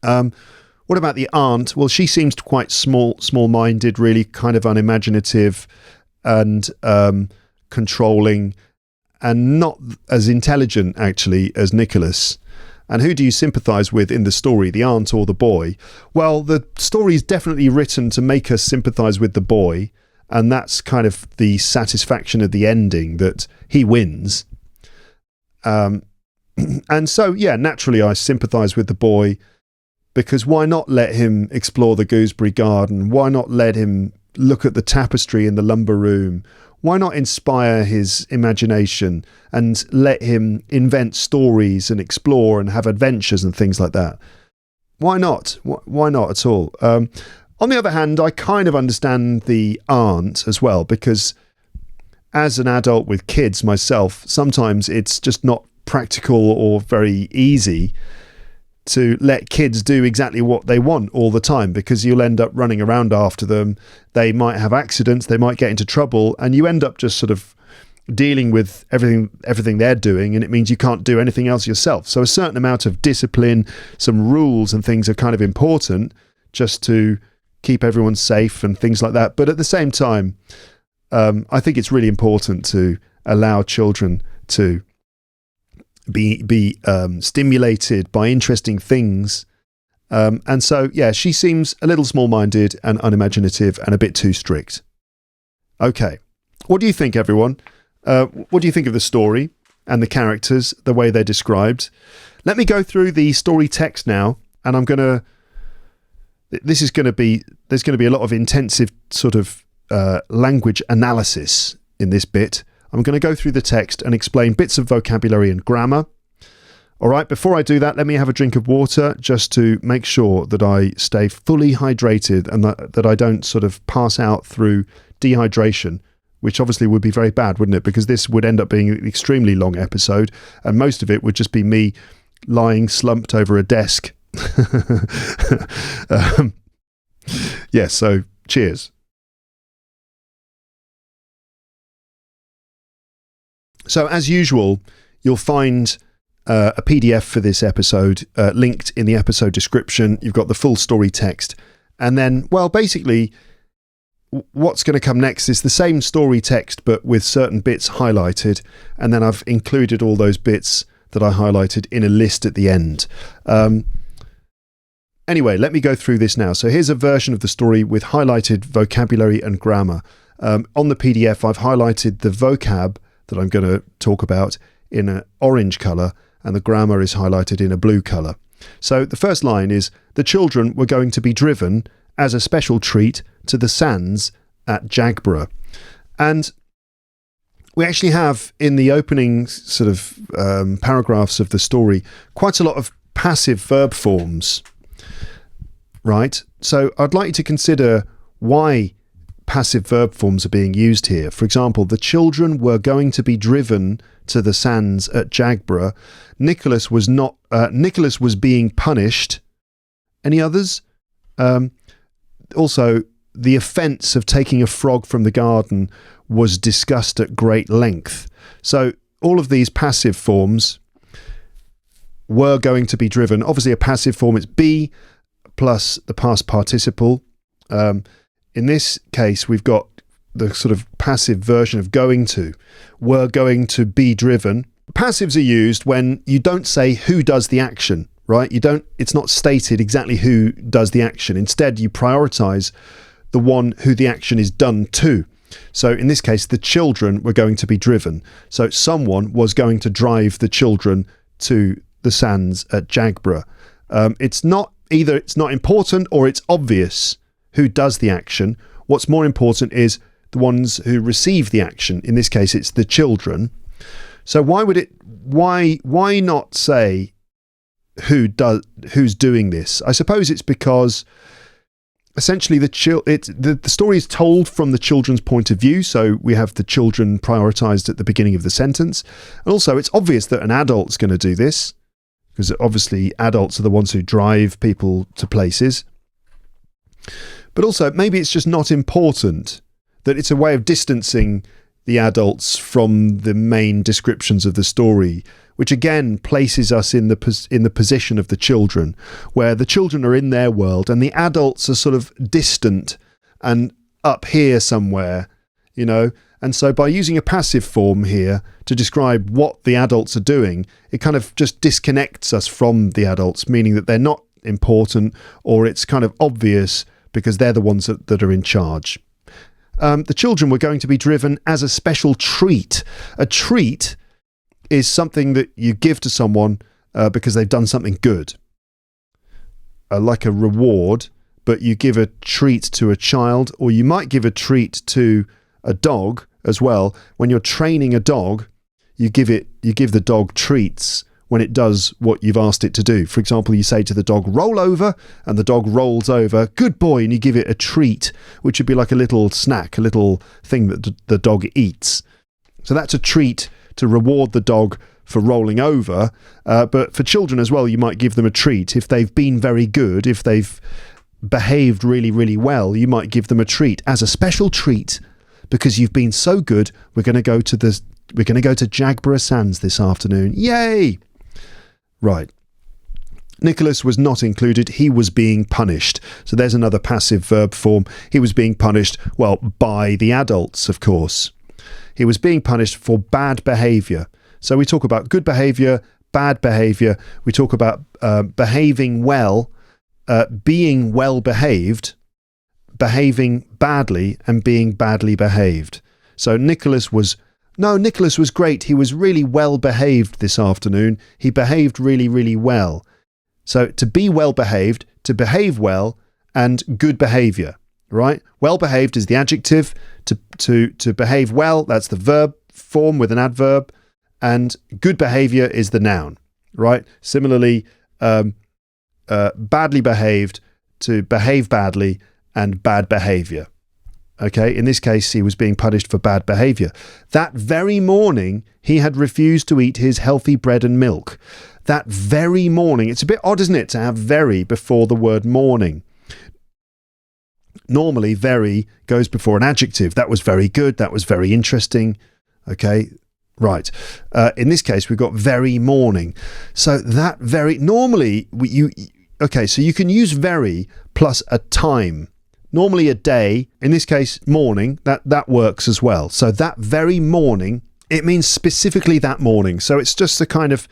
What about the aunt? Well, she seems quite small-minded, really kind of unimaginative and controlling, and not as intelligent actually as Nicholas. And who do you sympathise with in the story, the aunt or the boy? Well, the story is definitely written to make us sympathise with the boy, and that's kind of the satisfaction of the ending, that he wins. And so, yeah, naturally I sympathise with the boy, because why not let him explore the gooseberry garden? Why not let him look at the tapestry in the lumber room? Why not inspire his imagination and let him invent stories and explore and have adventures and things like that? Why not? Why not at all? On the other hand, I kind of understand the aunt as well, because as an adult with kids myself, sometimes it's just not practical or very easy to let kids do exactly what they want all the time, because you'll end up running around after them. They might have accidents, they might get into trouble, and you end up just sort of dealing with everything they're doing, and it means you can't do anything else yourself. So a certain amount of discipline, some rules and things are kind of important just to keep everyone safe and things like that. But at the same time, I think it's really important to allow children to be stimulated by interesting things. And so, yeah, she seems a little small-minded and unimaginative and a bit too strict. Okay. What do you think, everyone? What do you think of the story and the characters, the way they're described? Let me go through the story text now, and there's going to be a lot of intensive sort of language analysis in this bit. I'm going to go through the text and explain bits of vocabulary and grammar. All right, before I do that, let me have a drink of water just to make sure that I stay fully hydrated and that I don't sort of pass out through dehydration, which obviously would be very bad, wouldn't it? Because this would end up being an extremely long episode, and most of it would just be me lying slumped over a desk. Yeah, so cheers. So as usual, You'll find a PDF for this episode linked in the episode description. You've got the full story text. And then, well, basically, what's going to come next is the same story text, but with certain bits highlighted. And then I've included all those bits that I highlighted in a list at the end. Anyway, let me go through this now. So here's a version of the story with highlighted vocabulary and grammar. On the PDF, I've highlighted the vocab that I'm going to talk about in an orange colour, and the grammar is highlighted in a blue colour. So the first line is, the children were going to be driven as a special treat to the sands at Jagborough. And we actually have in the opening sort of paragraphs of the story quite a lot of passive verb forms, right? So I'd like you to consider why passive verb forms are being used here. For example, the children were going to be driven to the sands at Jagborough. Nicholas was being punished. Any others? Also, the offence of taking a frog from the garden was discussed at great length. So all of these passive forms were going to be driven. Obviously, a passive form is be plus the past participle. In this case, we've got the sort of passive version of going to. Were going to be driven. Passives are used when you don't say who does the action, right? It's not stated exactly who does the action. Instead, you prioritize the one who the action is done to. So in this case, the children were going to be driven. So someone was going to drive the children to the sands at Jagborough. It's not important or it's obvious who does the action. What's more important is the ones who receive the action. In this case, it's the children. So why not say who's doing this? I suppose it's because essentially the story is told from the children's point of view. So we have the children prioritized at the beginning of the sentence. And also it's obvious that an adult's going to do this, because obviously adults are the ones who drive people to places. But also, maybe it's just not important, that it's a way of distancing the adults from the main descriptions of the story, which again places us in the position of the children, where the children are in their world and the adults are sort of distant and up here somewhere, you know. And so by using a passive form here to describe what the adults are doing, it kind of just disconnects us from the adults, meaning that they're not important, or it's kind of obvious because they're the ones that are in charge. The children were going to be driven as a special treat. A treat is something that you give to someone because they've done something good. Like a reward, but you give a treat to a child, or you might give a treat to a dog as well. When you're training a dog, you give the dog treats when it does what you've asked it to do. For example, you say to the dog, roll over, and the dog rolls over. Good boy. And you give it a treat, which would be like a little snack, a little thing that the dog eats. So that's a treat to reward the dog for rolling over. But for children as well, you might give them a treat. If they've been very good, if they've behaved really, really well, you might give them a treat as a special treat. Because you've been so good, we're going to go to Jagborough Sands this afternoon. Yay! Right. Nicholas was not included. He was being punished. So there's another passive verb form. He was being punished, well, by the adults, of course. He was being punished for bad behaviour. So we talk about good behaviour, bad behaviour. We talk about behaving well, being well behaved, behaving badly, and being badly behaved. So Nicholas was great. He was really well behaved this afternoon. He behaved really, really well. So to be well behaved, to behave well, and good behaviour, right? Well behaved is the adjective. To behave well, that's the verb form with an adverb, and good behaviour is the noun, right? Similarly, badly behaved, to behave badly, and bad behaviour. Okay, in this case, he was being punished for bad behaviour. That very morning, he had refused to eat his healthy bread and milk. That very morning. It's a bit odd, isn't it, to have very before the word morning. Normally, very goes before an adjective. That was very good. That was very interesting. Okay, Right. In this case, we've got very morning. So that very, normally, so you can use very plus a time. Normally a day, in this case, morning, that works as well. So that very morning, it means specifically that morning. So it's just a kind of,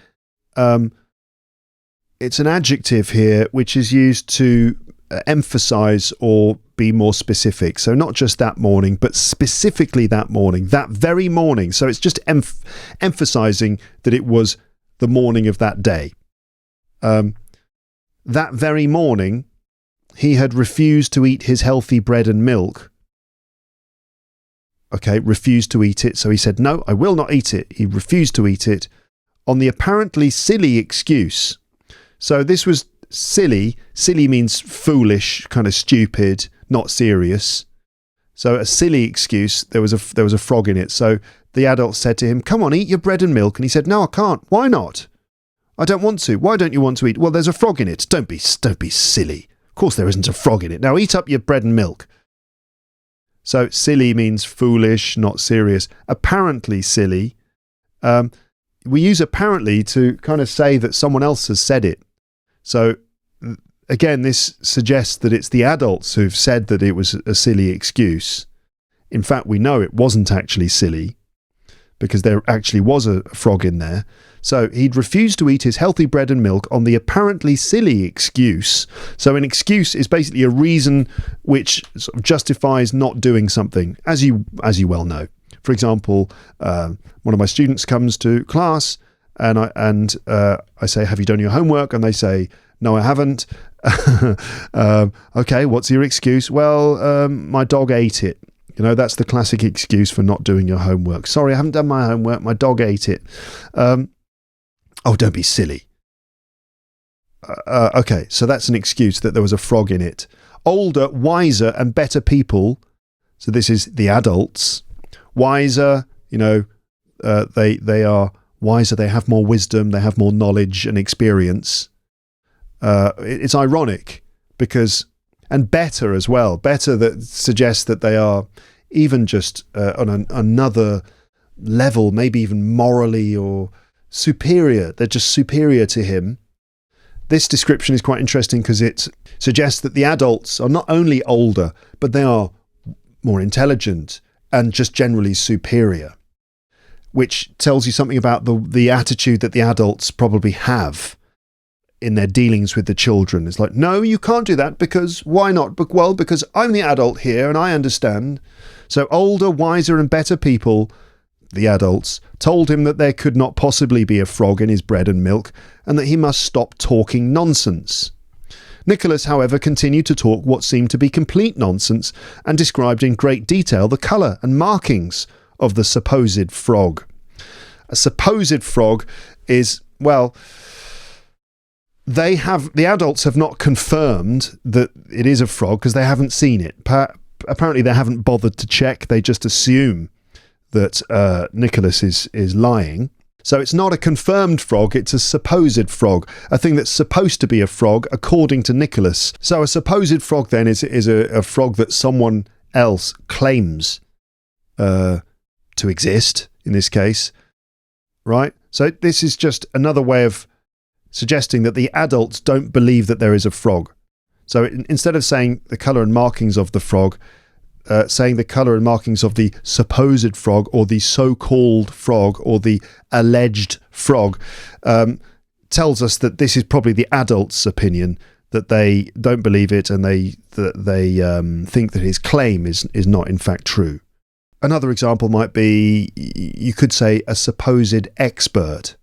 it's an adjective here, which is used to emphasize or be more specific. So not just that morning, but specifically that morning, that very morning. So it's just emphasizing that it was the morning of that day. That very morning, he had refused to eat his healthy bread and milk. Okay, refused to eat it. So he said, no, I will not eat it. He refused to eat it on the apparently silly excuse. So this was silly. Silly means foolish, kind of stupid, not serious. So a silly excuse, there was a frog in it. So the adult said to him, come on, eat your bread and milk. And he said, no, I can't. Why not? I don't want to. Why don't you want to eat? Well, there's a frog in it. Don't be silly. Of course there isn't a frog in it. Now eat up your bread and milk. So silly means foolish, not serious. Apparently silly. We use apparently to kind of say that someone else has said it. So again, this suggests that it's the adults who've said that it was a silly excuse. In fact, we know it wasn't actually silly because there actually was a frog in there. So he'd refused to eat his healthy bread and milk on the apparently silly excuse. So an excuse is basically a reason which sort of justifies not doing something, as you well know. For example, one of my students comes to class and I say, have you done your homework? And they say, no, I haven't. Okay, what's your excuse? Well, my dog ate it. You know, that's the classic excuse for not doing your homework. Sorry, I haven't done my homework. My dog ate it. Oh, don't be silly. Okay, so that's an excuse that there was a frog in it. Older, wiser and better people. So this is the adults. Wiser, they are wiser. They have more wisdom. They have more knowledge and experience. It's ironic because, and better as well. Better that suggests that they are even just on another level, maybe even morally or superior. They're just superior to him. This description is quite interesting because it suggests that the adults are not only older, but they are more intelligent and just generally superior, which tells you something about the attitude that the adults probably have in their dealings with the children. It's like, no, you can't do that because why not? Well, because I'm the adult here and I understand. So older, wiser and better people, the adults, told him that there could not possibly be a frog in his bread and milk and that he must stop talking nonsense. Nicholas, however, continued to talk what seemed to be complete nonsense and described in great detail the colour and markings of the supposed frog. A supposed frog is, well, the adults have not confirmed that it is a frog because they haven't seen it. Apparently they haven't bothered to check. They just assume that Nicholas is lying. So it's not a confirmed frog, it's a supposed frog, a thing that's supposed to be a frog according to Nicholas. So a supposed frog then is a frog that someone else claims to exist, in this case, right? So this is just another way of suggesting that the adults don't believe that there is a frog. So instead of saying the colour and markings of the frog, saying the colour and markings of the supposed frog or the so-called frog or the alleged frog tells us that this is probably the adults' opinion, that they don't believe it and they think that his claim is not in fact true. Another example might be, you could say, a supposed expert.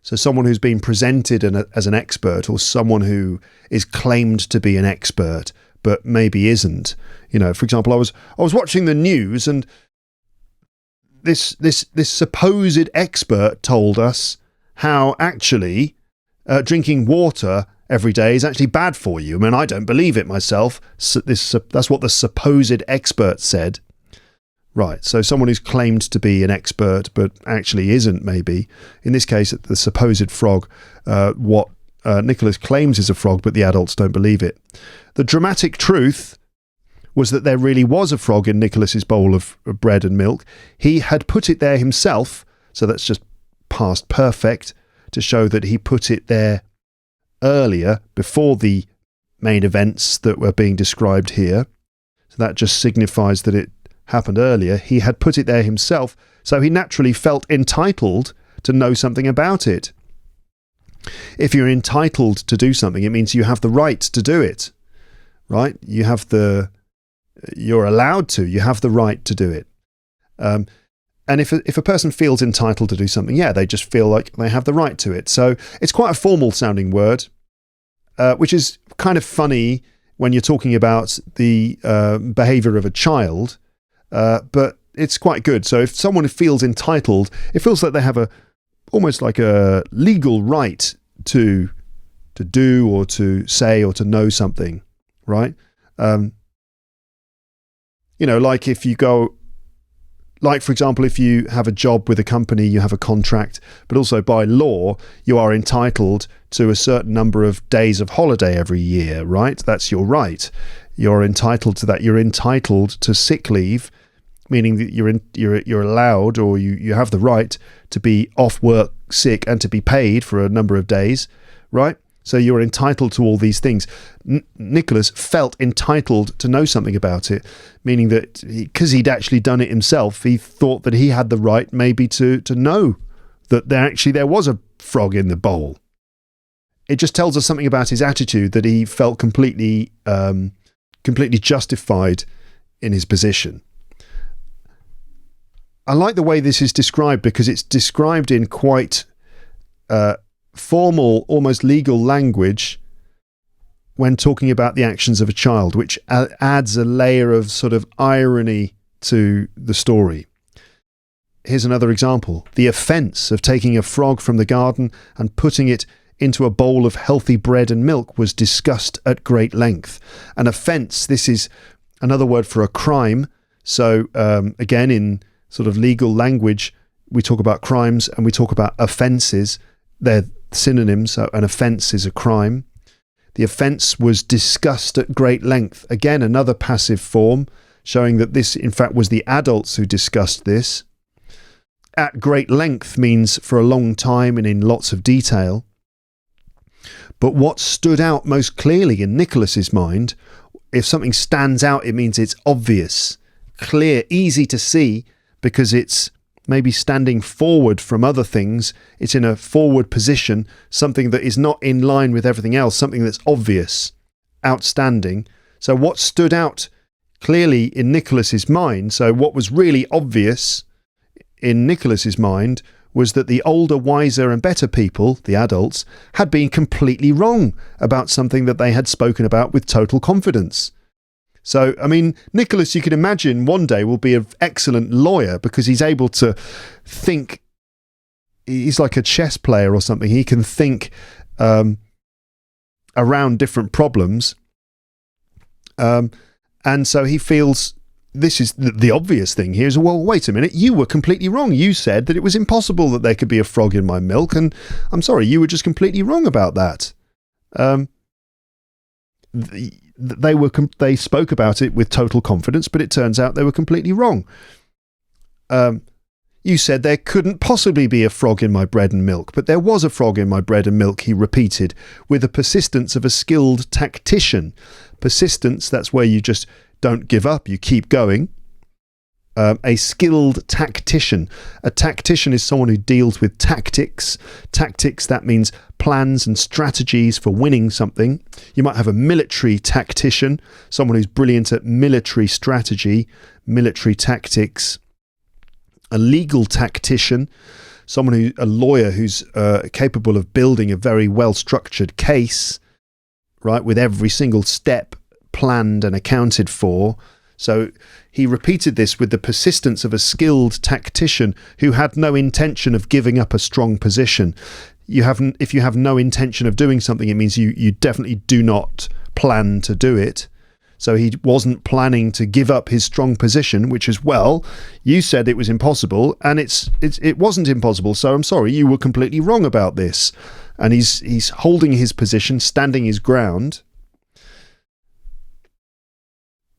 So someone who's been presented as an expert or someone who is claimed to be an expert but maybe isn't. You know, for example, I was watching the news and this supposed expert told us how actually drinking water every day is actually bad for you. I mean, I don't believe it myself. So that's what the supposed expert said. Right, so someone who's claimed to be an expert but actually isn't, maybe. In this case, the supposed frog, what Nicholas claims is a frog, but the adults don't believe it. The dramatic truth was that there really was a frog in Nicholas's bowl of bread and milk. He had put it there himself So that's just past perfect to show that he put it there earlier, before the main events that were being described here. So that just signifies that it happened earlier. He had put it there himself, so he naturally felt entitled to know something about it. If you're entitled to do something, it means you have the right to do it, right? You're allowed to, you have the right to do it. And if a person feels entitled to do something, they just feel like they have the right to it. So it's quite a formal sounding word, which is kind of funny when you're talking about the behavior of a child, but it's quite good. So if someone feels entitled, it feels like they have almost like a legal right to do or to say or to know something, right? Like if you go, like for example, if you have a job with a company, you have a contract, but also by law, you are entitled to a certain number of days of holiday every year, right? That's your right. You're entitled to that. You're entitled to sick leave, meaning that you're allowed, or you have the right to be off work sick and to be paid for a number of days, right? So you're entitled to all these things. Nicholas felt entitled to know something about it, meaning that because he'd actually done it himself, he thought that he had the right maybe to know that there was a frog in the bowl. It just tells us something about his attitude, that he felt completely justified in his position. I like the way this is described, because it's described in quite formal, almost legal language when talking about the actions of a child, which adds a layer of sort of irony to the story. Here's another example. The offence of taking a frog from the garden and putting it into a bowl of healthy bread and milk was discussed at great length. An offence, this is another word for a crime. So again, in sort of legal language, we talk about crimes and we talk about offences. They're synonyms. So an offence is a crime. The offence was discussed at great length. Again, another passive form, showing that this, in fact, was the adults who discussed this. At great length means for a long time and in lots of detail. But what stood out most clearly in Nicholas's mind, if something stands out, it means it's obvious, clear, easy to see, because it's maybe standing forward from other things. It's in a forward position, something that is not in line with everything else, something that's obvious, outstanding. So what stood out clearly in Nicholas's mind, so what was really obvious in Nicholas's mind, was that the older, wiser and better people, the adults, had been completely wrong about something that they had spoken about with total confidence. So, I mean, Nicholas, you can imagine one day will be an excellent lawyer, because he's able to think. He's like a chess player or something. He can think around different problems. And so he feels this is the obvious thing here is, well, wait a minute, you were completely wrong. You said that it was impossible that there could be a frog in my milk. And I'm sorry, you were just completely wrong about that. They spoke about it with total confidence, but it turns out they were completely wrong. You said there couldn't possibly be a frog in my bread and milk, but there was a frog in my bread and milk, he repeated, with the persistence of a skilled tactician. Persistence, that's where you just don't give up, you keep going. A skilled tactician. A tactician is someone who deals with tactics. Tactics, that means plans and strategies for winning something. You might have a military tactician, someone who's brilliant at military strategy, military tactics. A legal tactician, a lawyer who's capable of building a very well-structured case, right, with every single step planned and accounted for. So he repeated this with the persistence of a skilled tactician who had no intention of giving up a strong position. If you have no intention of doing something, it means you definitely do not plan to do it. So he wasn't planning to give up his strong position, which is, well, you said it was impossible, and it wasn't impossible. So I'm sorry, you were completely wrong about this. And he's holding his position, standing his ground.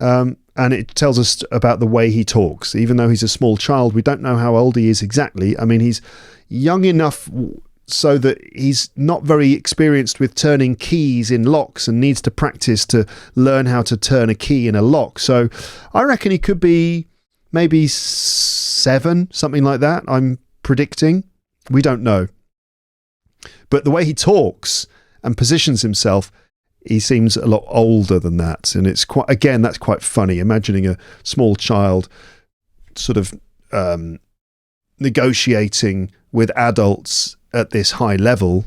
And it tells us about the way he talks. Even though he's a small child, we don't know how old he is exactly. I mean, he's young enough so that he's not very experienced with turning keys in locks and needs to practice to learn how to turn a key in a lock. So I reckon he could be maybe 7, something like that, I'm predicting. We don't know. But the way he talks and positions himself, he seems a lot older than that. And it's quite, again, that's quite funny. Imagining a small child sort of negotiating with adults at this high level.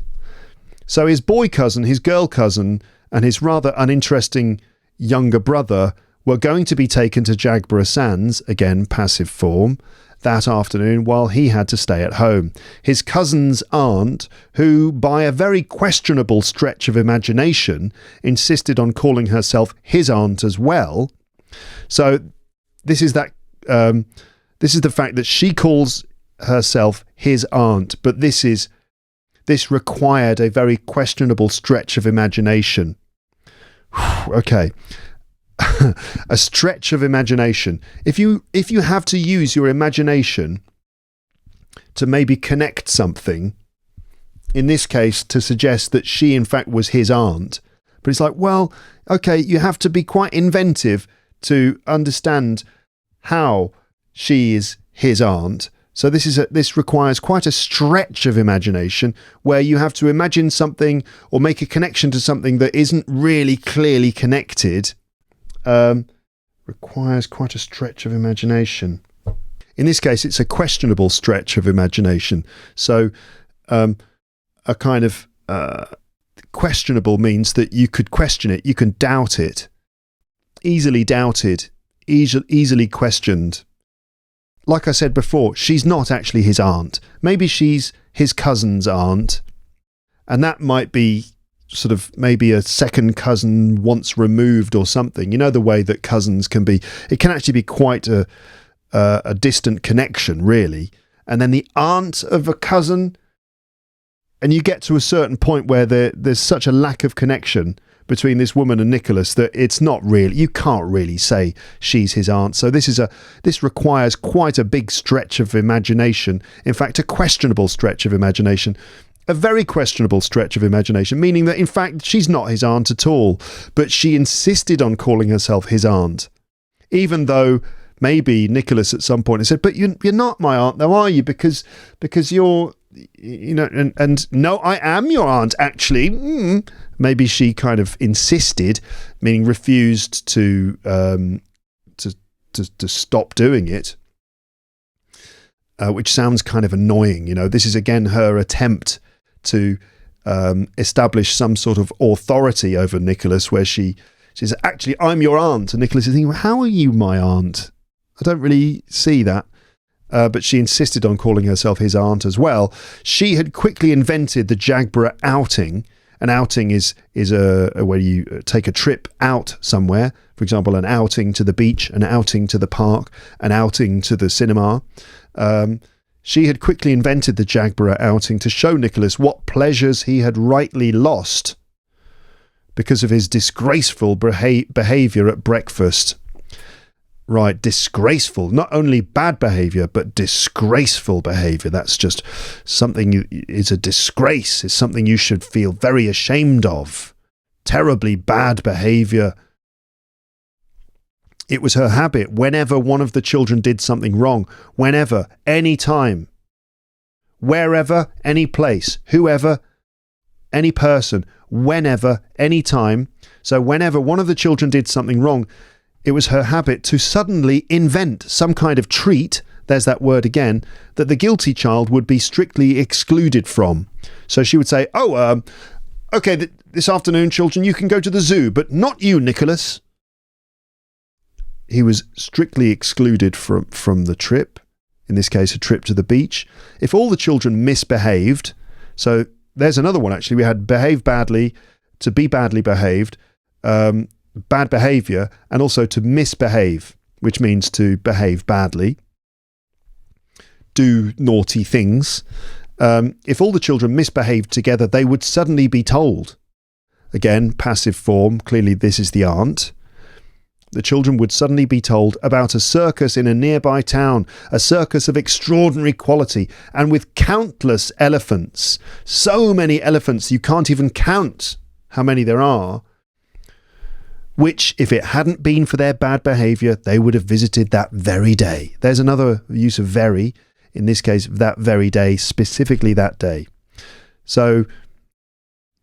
So his boy cousin, his girl cousin, and his rather uninteresting younger brother were going to be taken to Jagborough Sands, again passive form, that afternoon while he had to stay at home. His cousin's aunt, who by a very questionable stretch of imagination insisted on calling herself his aunt as well. So this is that this is the fact that she calls herself his aunt, but this required a very questionable stretch of imagination. Okay. A stretch of imagination. If you have to use your imagination to maybe connect something, in this case to suggest that she in fact was his aunt, but it's like, well, okay, you have to be quite inventive to understand how she is his aunt. So this requires quite a stretch of imagination where you have to imagine something or make a connection to something that isn't really clearly connected. Requires quite a stretch of imagination. In this case, it's a questionable stretch of imagination. So a kind of questionable means that you could question it, you can doubt it, easily doubted, easily questioned. Like I said before, she's not actually his aunt. Maybe she's his cousin's aunt, and that might be sort of maybe a second cousin once removed or something. You know, the way that cousins can be, it can actually be quite a distant connection, really. And then the aunt of a cousin, and you get to a certain point where there's such a lack of connection between this woman and Nicholas that it's not really, you can't really say she's his aunt. So this requires quite a big stretch of imagination. In fact, a questionable stretch of imagination. A very questionable stretch of imagination, meaning that in fact she's not his aunt at all, but she insisted on calling herself his aunt, even though maybe Nicholas at some point had said, "But you're not my aunt, though, are you? Because you're, you know, and no, I am your aunt, actually." Maybe she kind of insisted, meaning refused to stop doing it, which sounds kind of annoying. You know, this is again her attempt to establish some sort of authority over Nicholas, where she says, "Actually, I'm your aunt," and Nicholas is thinking, well, "How are you my aunt? I don't really see that." But she insisted on calling herself his aunt as well. She had quickly invented the Jagborough outing. An outing is where you take a trip out somewhere. For example, an outing to the beach, an outing to the park, an outing to the cinema. She had quickly invented the Jagborough outing to show Nicholas what pleasures he had rightly lost because of his disgraceful behaviour at breakfast. Right, disgraceful. Not only bad behaviour, but disgraceful behaviour. That's just something is a disgrace. It's something you should feel very ashamed of. Terribly bad behaviour. It was her habit whenever one of the children did something wrong, whenever, any time, wherever, any place, whoever, any person, whenever, any time. So whenever one of the children did something wrong, it was her habit to suddenly invent some kind of treat, there's that word again, that the guilty child would be strictly excluded from. So she would say, okay, this afternoon, children, you can go to the zoo, but not you, Nicholas. He was strictly excluded from the trip, in this case, a trip to the beach. If all the children misbehaved, so there's another one actually, we had behave badly, to be badly behaved, bad behaviour, and also to misbehave, which means to behave badly, do naughty things. If all the children misbehaved together, they would suddenly be told. Again, passive form, clearly this is the aunt. the children would suddenly be told about a circus in a nearby town, a circus of extraordinary quality and with countless elephants. So many elephants you can't even count how many there are, which, if it hadn't been for their bad behaviour, they would have visited that very day. There's another use of very, in this case, that very day, specifically that day. So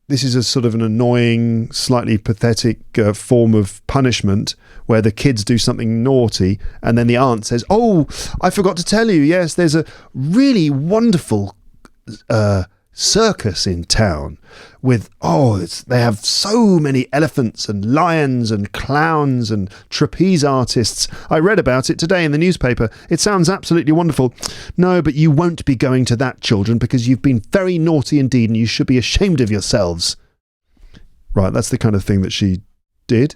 this is a sort of an annoying, slightly pathetic form of punishment where the kids do something naughty and then the aunt says, "Oh, I forgot to tell you, yes, there's a really wonderful circus in town with, they have so many elephants and lions and clowns and trapeze artists. I read about it today in the newspaper. It sounds absolutely wonderful. No, but you won't be going to that, children, because you've been very naughty indeed and you should be ashamed of yourselves." Right, that's the kind of thing that she did.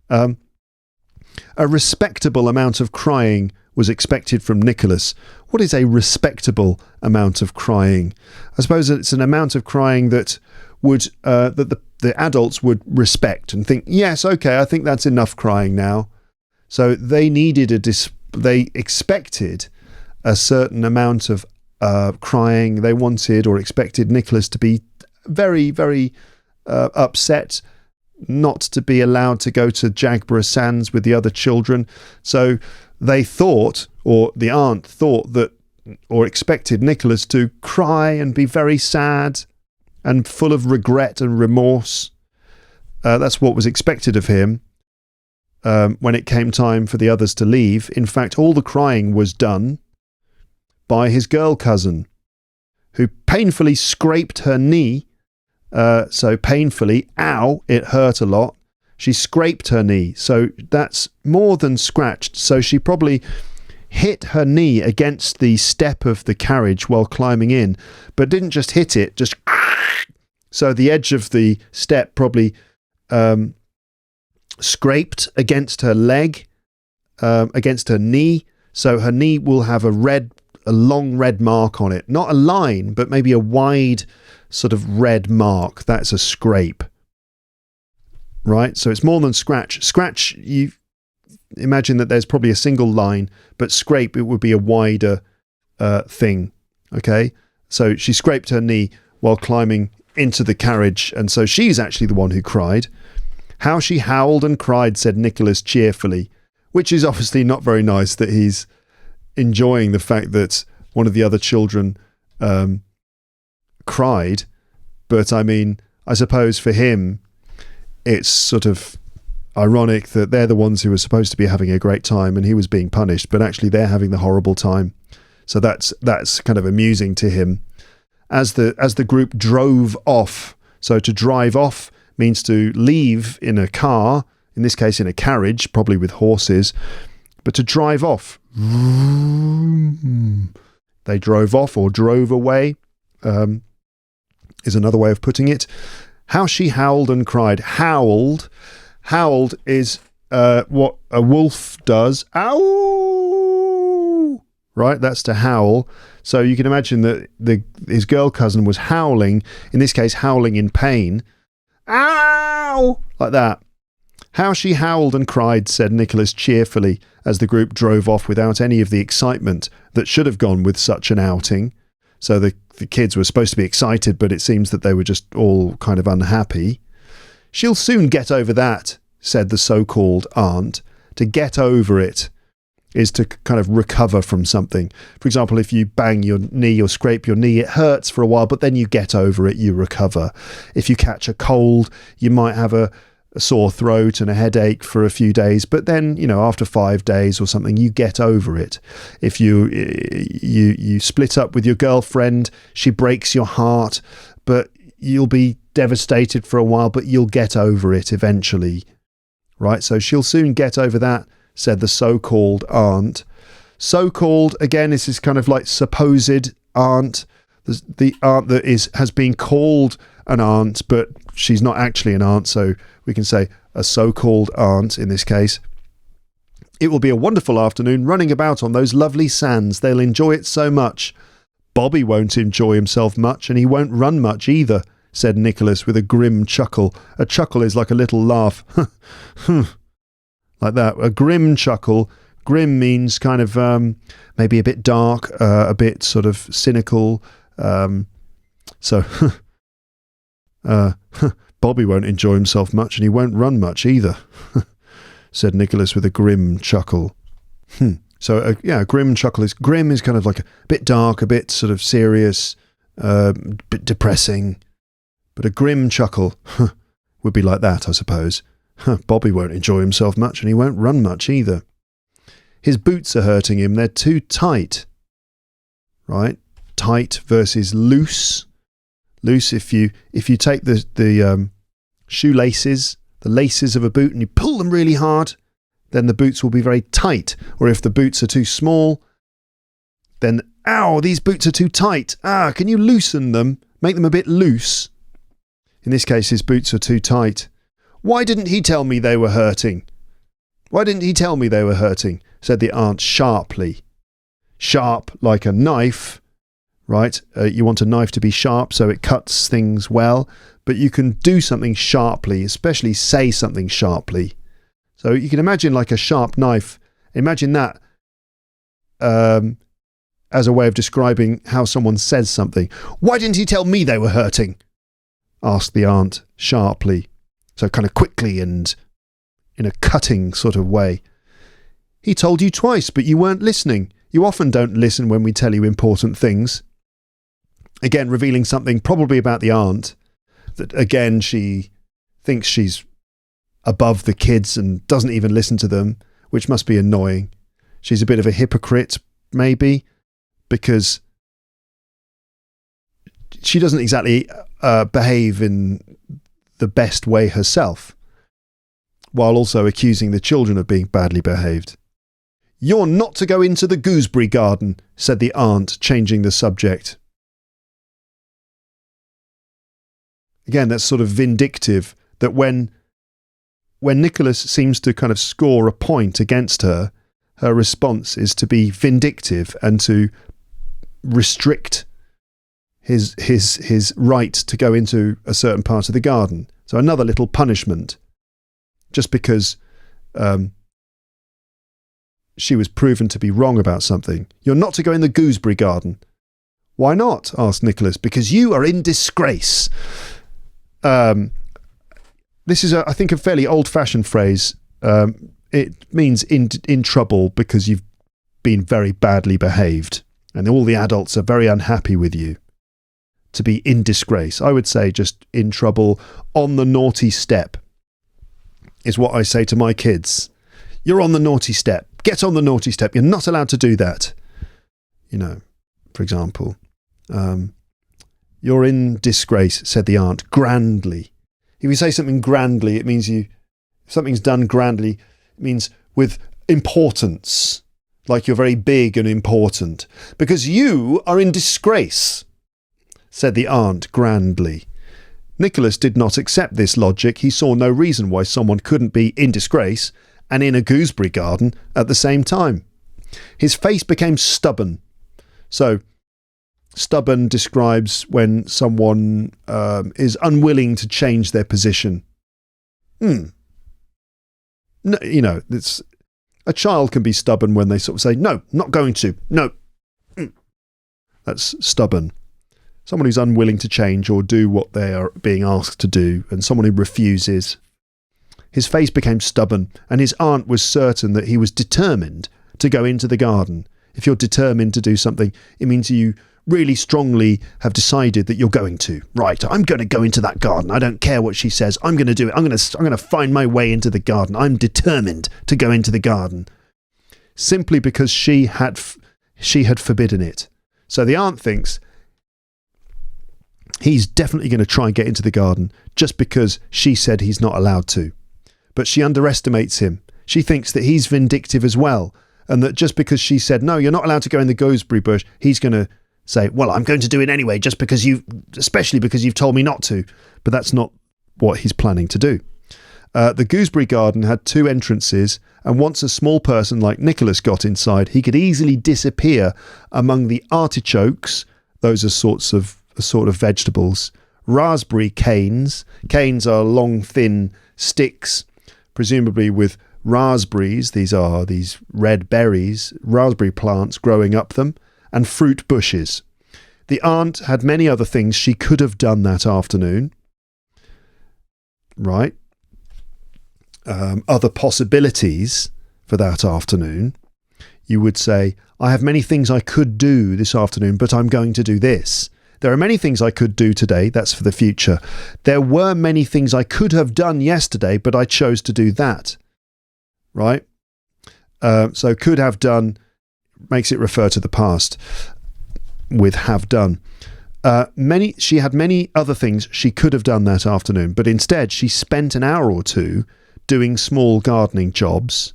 A respectable amount of crying was expected from Nicholas. What is a respectable amount of crying? I suppose it's an amount of crying that would that the adults would respect and think, yes, okay, I think that's enough crying now. So they needed they expected a certain amount of crying. They wanted or expected Nicholas to be very, very upset, not to be allowed to go to Jagborough Sands with the other children. So they thought, or the aunt thought that, or expected Nicholas to cry and be very sad and full of regret and remorse. That's what was expected of him when it came time for the others to leave. In fact, all the crying was done by his girl cousin, who painfully scraped her knee. So painfully, ow, it hurt a lot. She scraped her knee, so that's more than scratched. So she probably hit her knee against the step of the carriage while climbing in, but didn't just hit it, just so the edge of the step probably scraped against her leg, against her knee. So her knee will have a long red mark on it. Not a line, but maybe a wide sort of red mark. That's a scrape. Right? So it's more than scratch. Scratch, you imagine that there's probably a single line, but scrape, it would be a wider thing. Okay? So she scraped her knee while climbing into the carriage, and so she's actually the one who cried. "How she howled and cried," said Nicholas cheerfully, which is obviously not very nice that he's enjoying the fact that one of the other children cried. But I mean, I suppose for him, it's sort of ironic that they're the ones who were supposed to be having a great time and he was being punished, but actually they're having the horrible time. So that's kind of amusing to him. As the group drove off, so to drive off means to leave in a car, in this case in a carriage, probably with horses, but to drive off. They drove off or drove away is another way of putting it. How she howled and cried. Howled is what a wolf does. Ow! Right, that's to howl. So you can imagine that his girl cousin was howling, in this case howling in pain. Ow! Like that. How she howled and cried, said Nicholas cheerfully, as the group drove off without any of the excitement that should have gone with such an outing. So the kids were supposed to be excited, but it seems that they were just all kind of unhappy. "She'll soon get over that," said the so-called aunt. To get over it is to kind of recover from something. For example, if you bang your knee or scrape your knee, it hurts for a while, but then you get over it, you recover. If you catch a cold, you might have a sore throat and a headache for a few days, but then, after 5 days or something, you get over it. If you split up with your girlfriend, she breaks your heart, but you'll be devastated for a while, but you'll get over it eventually. Right? So she'll soon get over that, said the so-called aunt. So-called, again, this is kind of like supposed aunt. The aunt that has been called an aunt, but she's not actually an aunt, so we can say a so-called aunt in this case. "It will be a wonderful afternoon running about on those lovely sands. They'll enjoy it so much." "Bobby won't enjoy himself much, and he won't run much either," said Nicholas with a grim chuckle. A chuckle is like a little laugh. like that. A grim chuckle. Grim means kind of maybe a bit dark, a bit sort of cynical. So Bobby won't enjoy himself much, and he won't run much either, said Nicholas with a grim chuckle. So a grim chuckle is kind of like a bit dark, a bit sort of serious, a bit depressing. But a grim chuckle would be like that, I suppose. Bobby won't enjoy himself much, and he won't run much either. His boots are hurting him. They're too tight. Right? Tight versus loose. Loose, if you take the shoelaces, the laces of a boot, and you pull them really hard, then the boots will be very tight. Or if the boots are too small, then, ow, these boots are too tight. Can you loosen them? Make them a bit loose. In this case, his boots are too tight. Why didn't he tell me they were hurting? Why didn't he tell me they were hurting? Said the aunt sharply. Sharp like a knife, right? You want a knife to be sharp so it cuts things well, but you can do something sharply, especially say something sharply. So you can imagine like a sharp knife. Imagine that as a way of describing how someone says something. Why didn't he tell me they were hurting? Asked the aunt sharply. So kind of quickly and in a cutting sort of way. He told you twice, but you weren't listening. You often don't listen when we tell you important things. Again, revealing something probably about the aunt, that again, she thinks she's above the kids and doesn't even listen to them, which must be annoying. She's a bit of a hypocrite, maybe, because she doesn't exactly behave in the best way herself, while also accusing the children of being badly behaved. You're not to go into the gooseberry garden, said the aunt, changing the subject. Again, that's sort of vindictive, that when Nicholas seems to kind of score a point against her, her response is to be vindictive and to restrict his right to go into a certain part of the garden. So another little punishment, just because she was proven to be wrong about something. You're not to go in the gooseberry garden. Why not? Asked Nicholas. Because you are in disgrace. This is, I think, a fairly old-fashioned phrase. It means in trouble because you've been very badly behaved and all the adults are very unhappy with you. To be in disgrace. I would say just in trouble, on the naughty step, is what I say to my kids. You're on the naughty step. Get on the naughty step. You're not allowed to do that. You know, for example, you're in disgrace, said the aunt, grandly. If you say something grandly, it means if something's done grandly, it means with importance, like you're very big and important. Because you are in disgrace, said the aunt grandly. Nicholas did not accept this logic. He saw no reason why someone couldn't be in disgrace and in a gooseberry garden at the same time. His face became stubborn. So, stubborn describes when someone is unwilling to change their position. No, you know, a child can be stubborn when they sort of say, no, not going to, no. That's stubborn. Someone who's unwilling to change or do what they are being asked to do, and someone who refuses. His face became stubborn, and his aunt was certain that he was determined to go into the garden. If you're determined to do something, it means you really strongly have decided that you're going to. Right, I'm going to go into that garden. I don't care what she says. I'm going to do it. I'm going to find my way into the garden. I'm determined to go into the garden. Simply because she had forbidden it. So the aunt thinks he's definitely going to try and get into the garden just because she said he's not allowed to. But she underestimates him. She thinks that he's vindictive as well, and that just because she said, no, you're not allowed to go in the gooseberry bush, he's going to say, well, I'm going to do it anyway, especially because you've told me not to. But that's not what he's planning to do. The gooseberry garden had 2 entrances, and once a small person like Nicholas got inside, he could easily disappear among the artichokes. Those are sort of vegetables. Raspberry canes. Canes are long, thin sticks, presumably with raspberries, these are these red berries, raspberry plants growing up them, and fruit bushes. The aunt had many other things she could have done that afternoon. Right. Other possibilities for that afternoon. You would say, I have many things I could do this afternoon, but I'm going to do this. There are many things I could do today. That's for the future. There were many things I could have done yesterday, but I chose to do that. Right? So could have done makes it refer to the past with have done. She had many other things she could have done that afternoon, but instead she spent an hour or two doing small gardening jobs.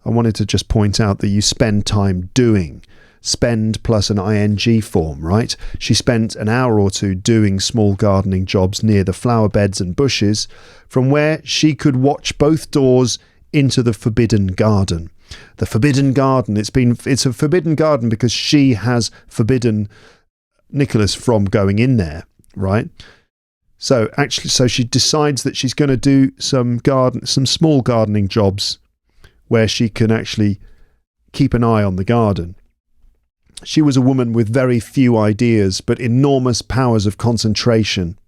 I wanted to just point out that you spend time doing. Spend plus an ing form, right? She spent an hour or two doing small gardening jobs near the flower beds and bushes, from where she could watch both doors into the forbidden garden. The forbidden garden, it's a forbidden garden because she has forbidden Nicholas from going in there, right? So she decides that she's going to do some small gardening jobs where she can actually keep an eye on the garden. She was a woman with very few ideas, but enormous powers of concentration.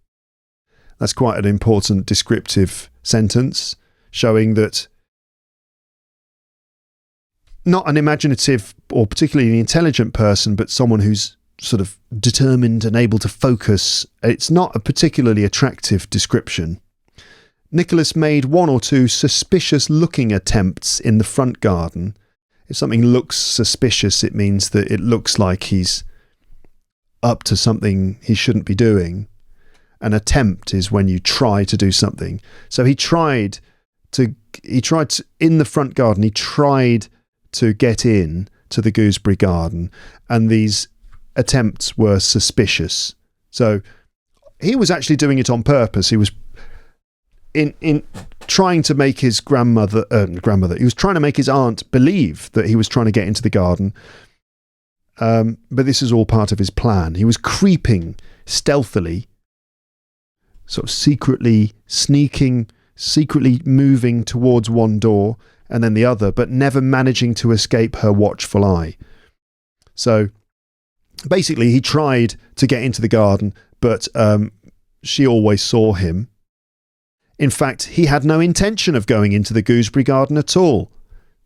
That's quite an important descriptive sentence, showing that not an imaginative or particularly intelligent person, but someone who's sort of determined and able to focus. It's not a particularly attractive description. Nicholas made one or two suspicious-looking attempts in the front garden. If something looks suspicious, it means that it looks like he's up to something he shouldn't be doing. An attempt is when you try to do something. So in the front garden, he tried to get in to the gooseberry garden, and these attempts were suspicious. So he was actually doing it on purpose. He was in trying to make his he was trying to make his aunt believe that he was trying to get into the garden. But this is all part of his plan. He was creeping stealthily, sort of secretly moving towards one door and then the other, but never managing to escape her watchful eye. So basically he tried to get into the garden, but she always saw him. In fact, he had no intention of going into the gooseberry garden at all.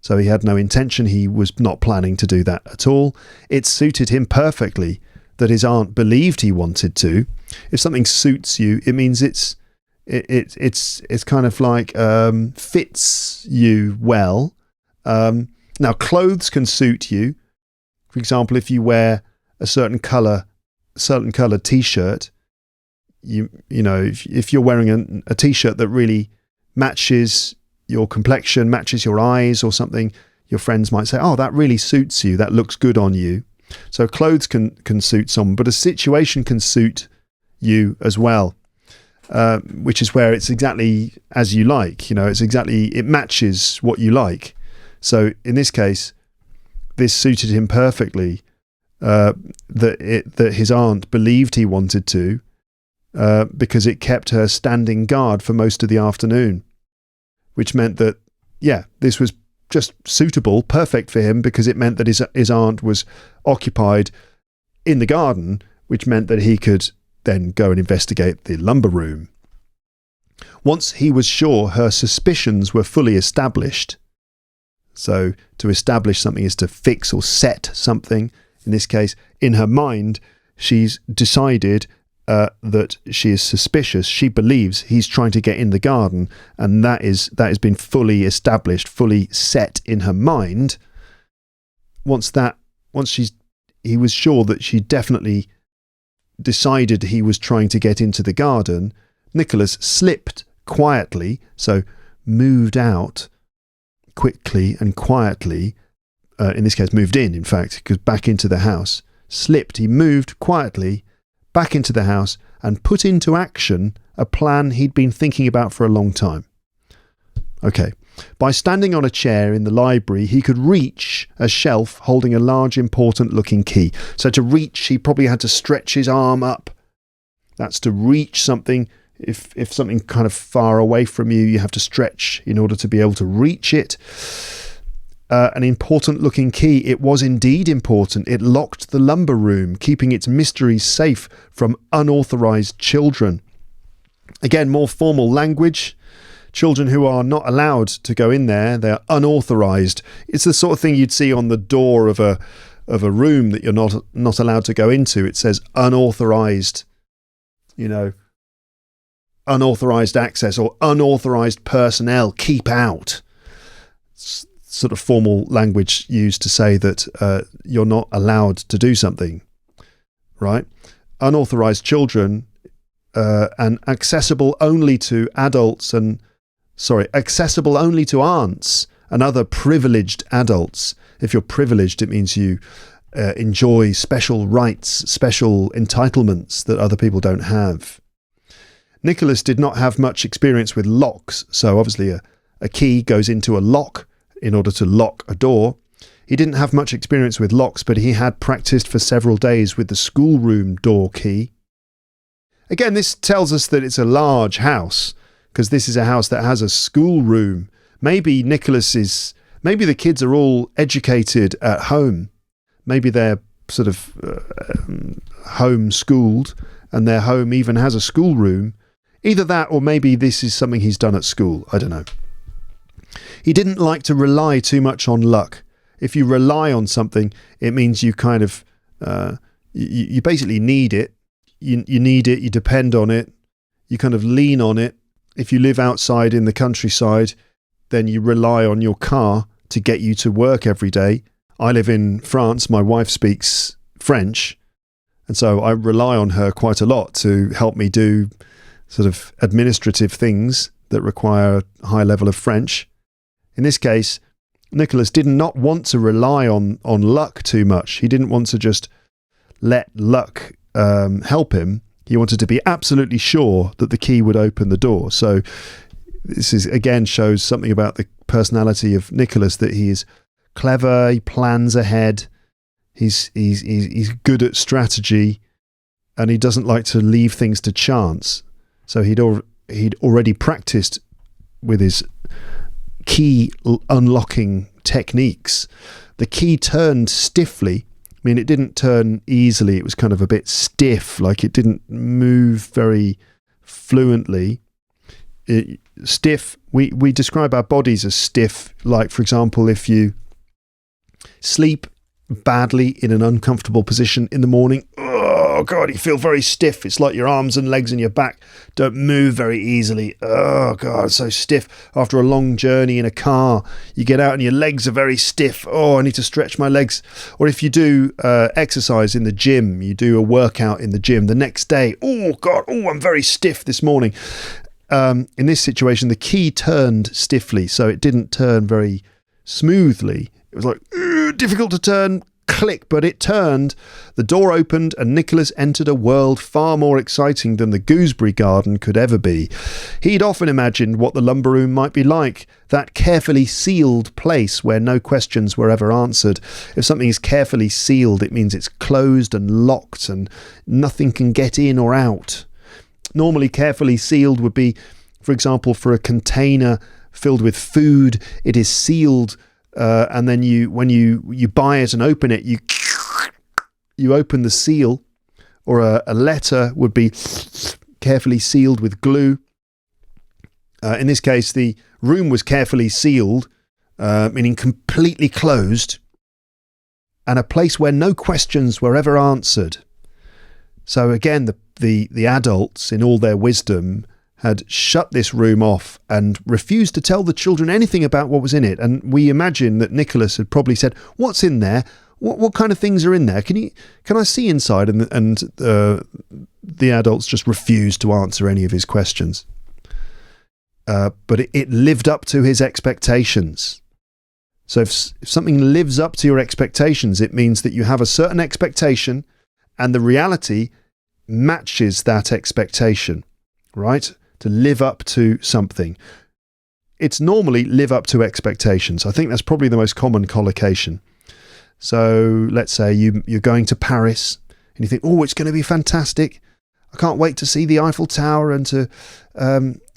So he had no intention. He was not planning to do that at all. It suited him perfectly that his aunt believed he wanted to. If something suits you, it means it's kind of like fits you well. Now, clothes can suit you. For example, if you wear a certain coloured T-shirt, you know, if you're wearing a T-shirt that really matches your complexion, matches your eyes or something, your friends might say, oh, that really suits you, that looks good on you. So clothes can suit someone, but a situation can suit you as well, which is where it's exactly as you like. You know, it matches what you like. So in this case, this suited him perfectly, that his aunt believed he wanted to, because it kept her standing guard for most of the afternoon, which meant that, this was just suitable, perfect for him, because it meant that his aunt was occupied in the garden, which meant that he could then go and investigate the lumber room. Once he was sure her suspicions were fully established, so to establish something is to fix or set something. In this case, in her mind, she's decided that she is suspicious. She believes he's trying to get in the garden, and that has been fully established, fully set in her mind. He was sure that she definitely decided he was trying to get into the garden. Nicholas slipped quietly, so moved out quickly and quietly. In this case, moved in fact, because back into the house. Slipped. He moved quietly back into the house and put into action a plan he'd been thinking about for a long time. Okay. By standing on a chair in the library, he could reach a shelf holding a large, important-looking key. So to reach, he probably had to stretch his arm up. That's to reach something. If something kind of far away from you, you have to stretch in order to be able to reach it. An important looking key. It was indeed important. It locked the lumber room, keeping its mysteries safe from unauthorized children. Again, more formal language. Children who are not allowed to go in there, they're unauthorized. It's the sort of thing you'd see on the door of a room that you're not allowed to go into. It says unauthorized, unauthorized access or unauthorized personnel, keep out. It's sort of formal language used to say that you're not allowed to do something, right? Unauthorized children and accessible only to accessible only to aunts and other privileged adults. If you're privileged, it means you enjoy special rights, special entitlements that other people don't have. Nicholas did not have much experience with locks, so obviously a key goes into a lock in order to lock a door. He didn't have much experience with locks, but he had practiced for several days with the schoolroom door key. Again, this tells us that it's a large house, because this is a house that has a schoolroom. Maybe the kids are all educated at home. Maybe they're sort of home-schooled, and their home even has a schoolroom. Either that, or maybe this is something he's done at school. I don't know. He didn't like to rely too much on luck. If you rely on something, it means you kind of, you basically need it. You need it, you depend on it, you kind of lean on it. If you live outside in the countryside, then you rely on your car to get you to work every day. I live in France. My wife speaks French, and so I rely on her quite a lot to help me do sort of administrative things that require a high level of French. In this case, Nicholas did not want to rely on luck too much. He didn't want to just let luck help him. He wanted to be absolutely sure that the key would open the door. So this is again shows something about the personality of Nicholas, that he is clever, he plans ahead, he's good at strategy, and he doesn't like to leave things to chance. So he'd already practiced with his key unlocking techniques. The key turned stiffly. I mean, it didn't turn easily. It was kind of a bit stiff, like it didn't move very fluently. Stiff, we describe our bodies as stiff. Like, for example, if you sleep badly in an uncomfortable position in the morning, oh God, you feel very stiff. It's like your arms and legs and your back don't move very easily. Oh God, so stiff. After a long journey in a car, you get out and your legs are very stiff. Oh, I need to stretch my legs. Or if you do exercise in the gym, you do a workout in the gym, the next day, oh God, I'm very stiff this morning. In this situation, the key turned stiffly, so it didn't turn very smoothly. It was like, difficult to turn, click, but it turned. The door opened and Nicholas entered a world far more exciting than the gooseberry garden could ever be. He'd often imagined what the lumber room might be like, that carefully sealed place where no questions were ever answered. If something is carefully sealed, it means it's closed and locked and nothing can get in or out. Normally, carefully sealed would be, for example, for a container filled with food, it is sealed. And then when you buy it and open it, you open the seal. Or a letter would be carefully sealed with glue. In this case, the room was carefully sealed, meaning completely closed, and a place where no questions were ever answered. So again, the adults, in all their wisdom, had shut this room off and refused to tell the children anything about what was in it. And we imagine that Nicholas had probably said, "What's in there? What kind of things are in there? Can I see inside?" And the adults just refused to answer any of his questions. But it lived up to his expectations. So if something lives up to your expectations, it means that you have a certain expectation and the reality matches that expectation, right? To live up to something. It's normally live up to expectations. I think that's probably the most common collocation. So let's say you're going to Paris and you think, oh, it's going to be fantastic. I can't wait to see the Eiffel Tower and to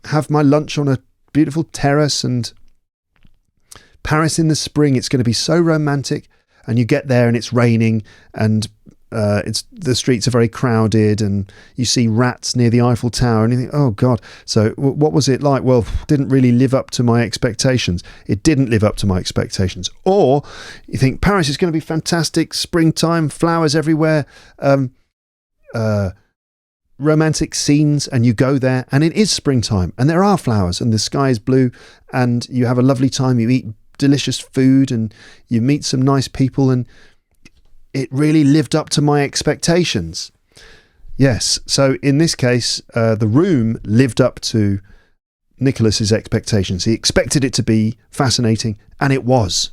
have my lunch on a beautiful terrace, and Paris in the spring. It's going to be so romantic. And you get there and it's raining, and the streets are very crowded, and you see rats near the Eiffel Tower, and you think, oh God. So what was it like? Well, didn't really live up to my expectations. It didn't live up to my expectations. Or you think Paris is going to be fantastic, springtime, flowers everywhere, romantic scenes, and you go there and it is springtime and there are flowers and the sky is blue and you have a lovely time. You eat delicious food and you meet some nice people, and it really lived up to my expectations. Yes, so in this case, the room lived up to Nicholas's expectations. He expected it to be fascinating, and it was.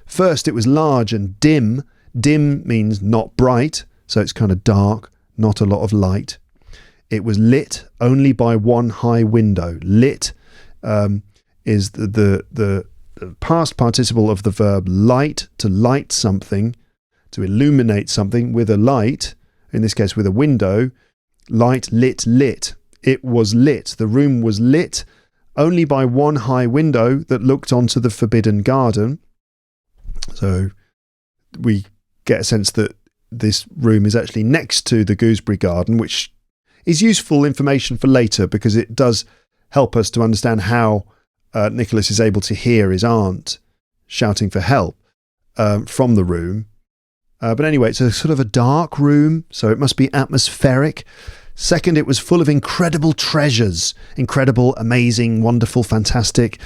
First, it was large and dim. Dim means not bright, so it's kind of dark, not a lot of light. It was lit only by one high window. Lit is the past participle of the verb light, to light something, to illuminate something with a light, in this case with a window. Light, lit, lit. It was lit. The room was lit only by one high window that looked onto the forbidden garden. So we get a sense that this room is actually next to the gooseberry garden, which is useful information for later because it does help us to understand how Nicholas is able to hear his aunt shouting for help from the room. But anyway, it's a sort of a dark room, so it must be atmospheric. Second, it was full of incredible treasures. Incredible, amazing, wonderful, fantastic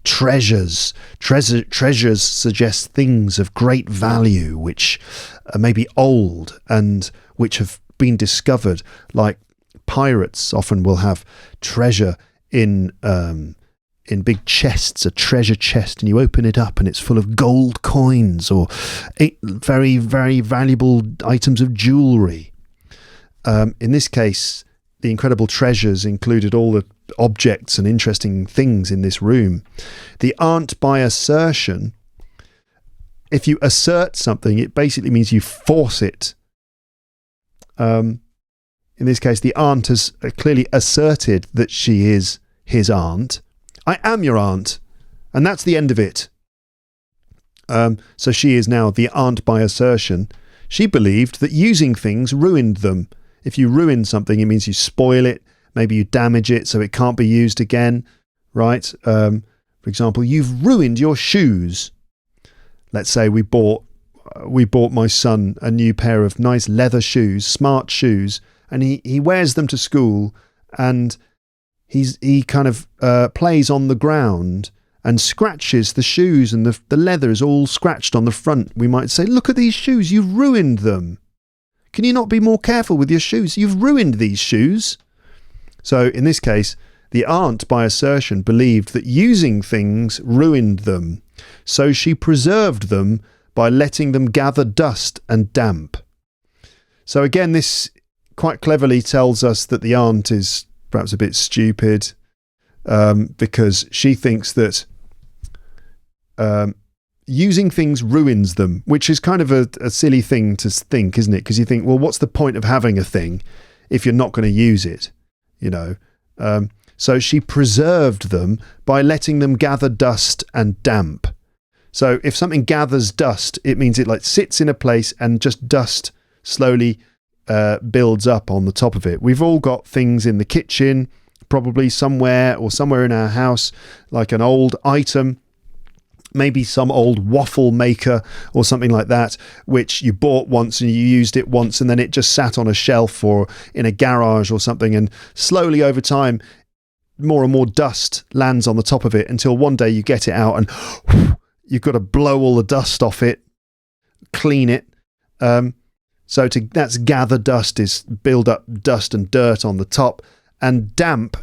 treasures. Treasures suggest things of great value, which are maybe old and which have been discovered. Like pirates often will have treasure in big chests, a treasure chest, and you open it up and it's full of gold coins or very, very valuable items of jewellery. In this case, the incredible treasures included all the objects and interesting things in this room. The aunt by assertion, if you assert something, it basically means you force it. In this case, the aunt has clearly asserted that she is his aunt. I am your aunt, and that's the end of it. So she is now the aunt by assertion. She believed that using things ruined them. If you ruin something, it means you spoil it. Maybe you damage it so it can't be used again, right? For example, you've ruined your shoes. Let's say we bought my son a new pair of nice leather shoes, smart shoes, and he wears them to school, and he kind of plays on the ground and scratches the shoes, and the leather is all scratched on the front. We might say, look at these shoes, you've ruined them. Can you not be more careful with your shoes? You've ruined these shoes. So in this case, the aunt by assertion believed that using things ruined them. So she preserved them by letting them gather dust and damp. So again, this quite cleverly tells us that the aunt is perhaps a bit stupid, because she thinks that using things ruins them, which is kind of a silly thing to think, isn't it? Because you think, well, what's the point of having a thing if you're not going to use it? You know. So she preserved them by letting them gather dust and damp. So if something gathers dust, it means it like sits in a place and just dust slowly builds up on the top of it. We've all got things in the kitchen, probably somewhere in our house, like an old item, maybe some old waffle maker or something like that, which you bought once and you used it once, and then it just sat on a shelf or in a garage or something, and slowly over time more and more dust lands on the top of it until one day you get it out and you've got to blow all the dust off it, clean it. So that's gather dust, is build up dust and dirt on the top. And damp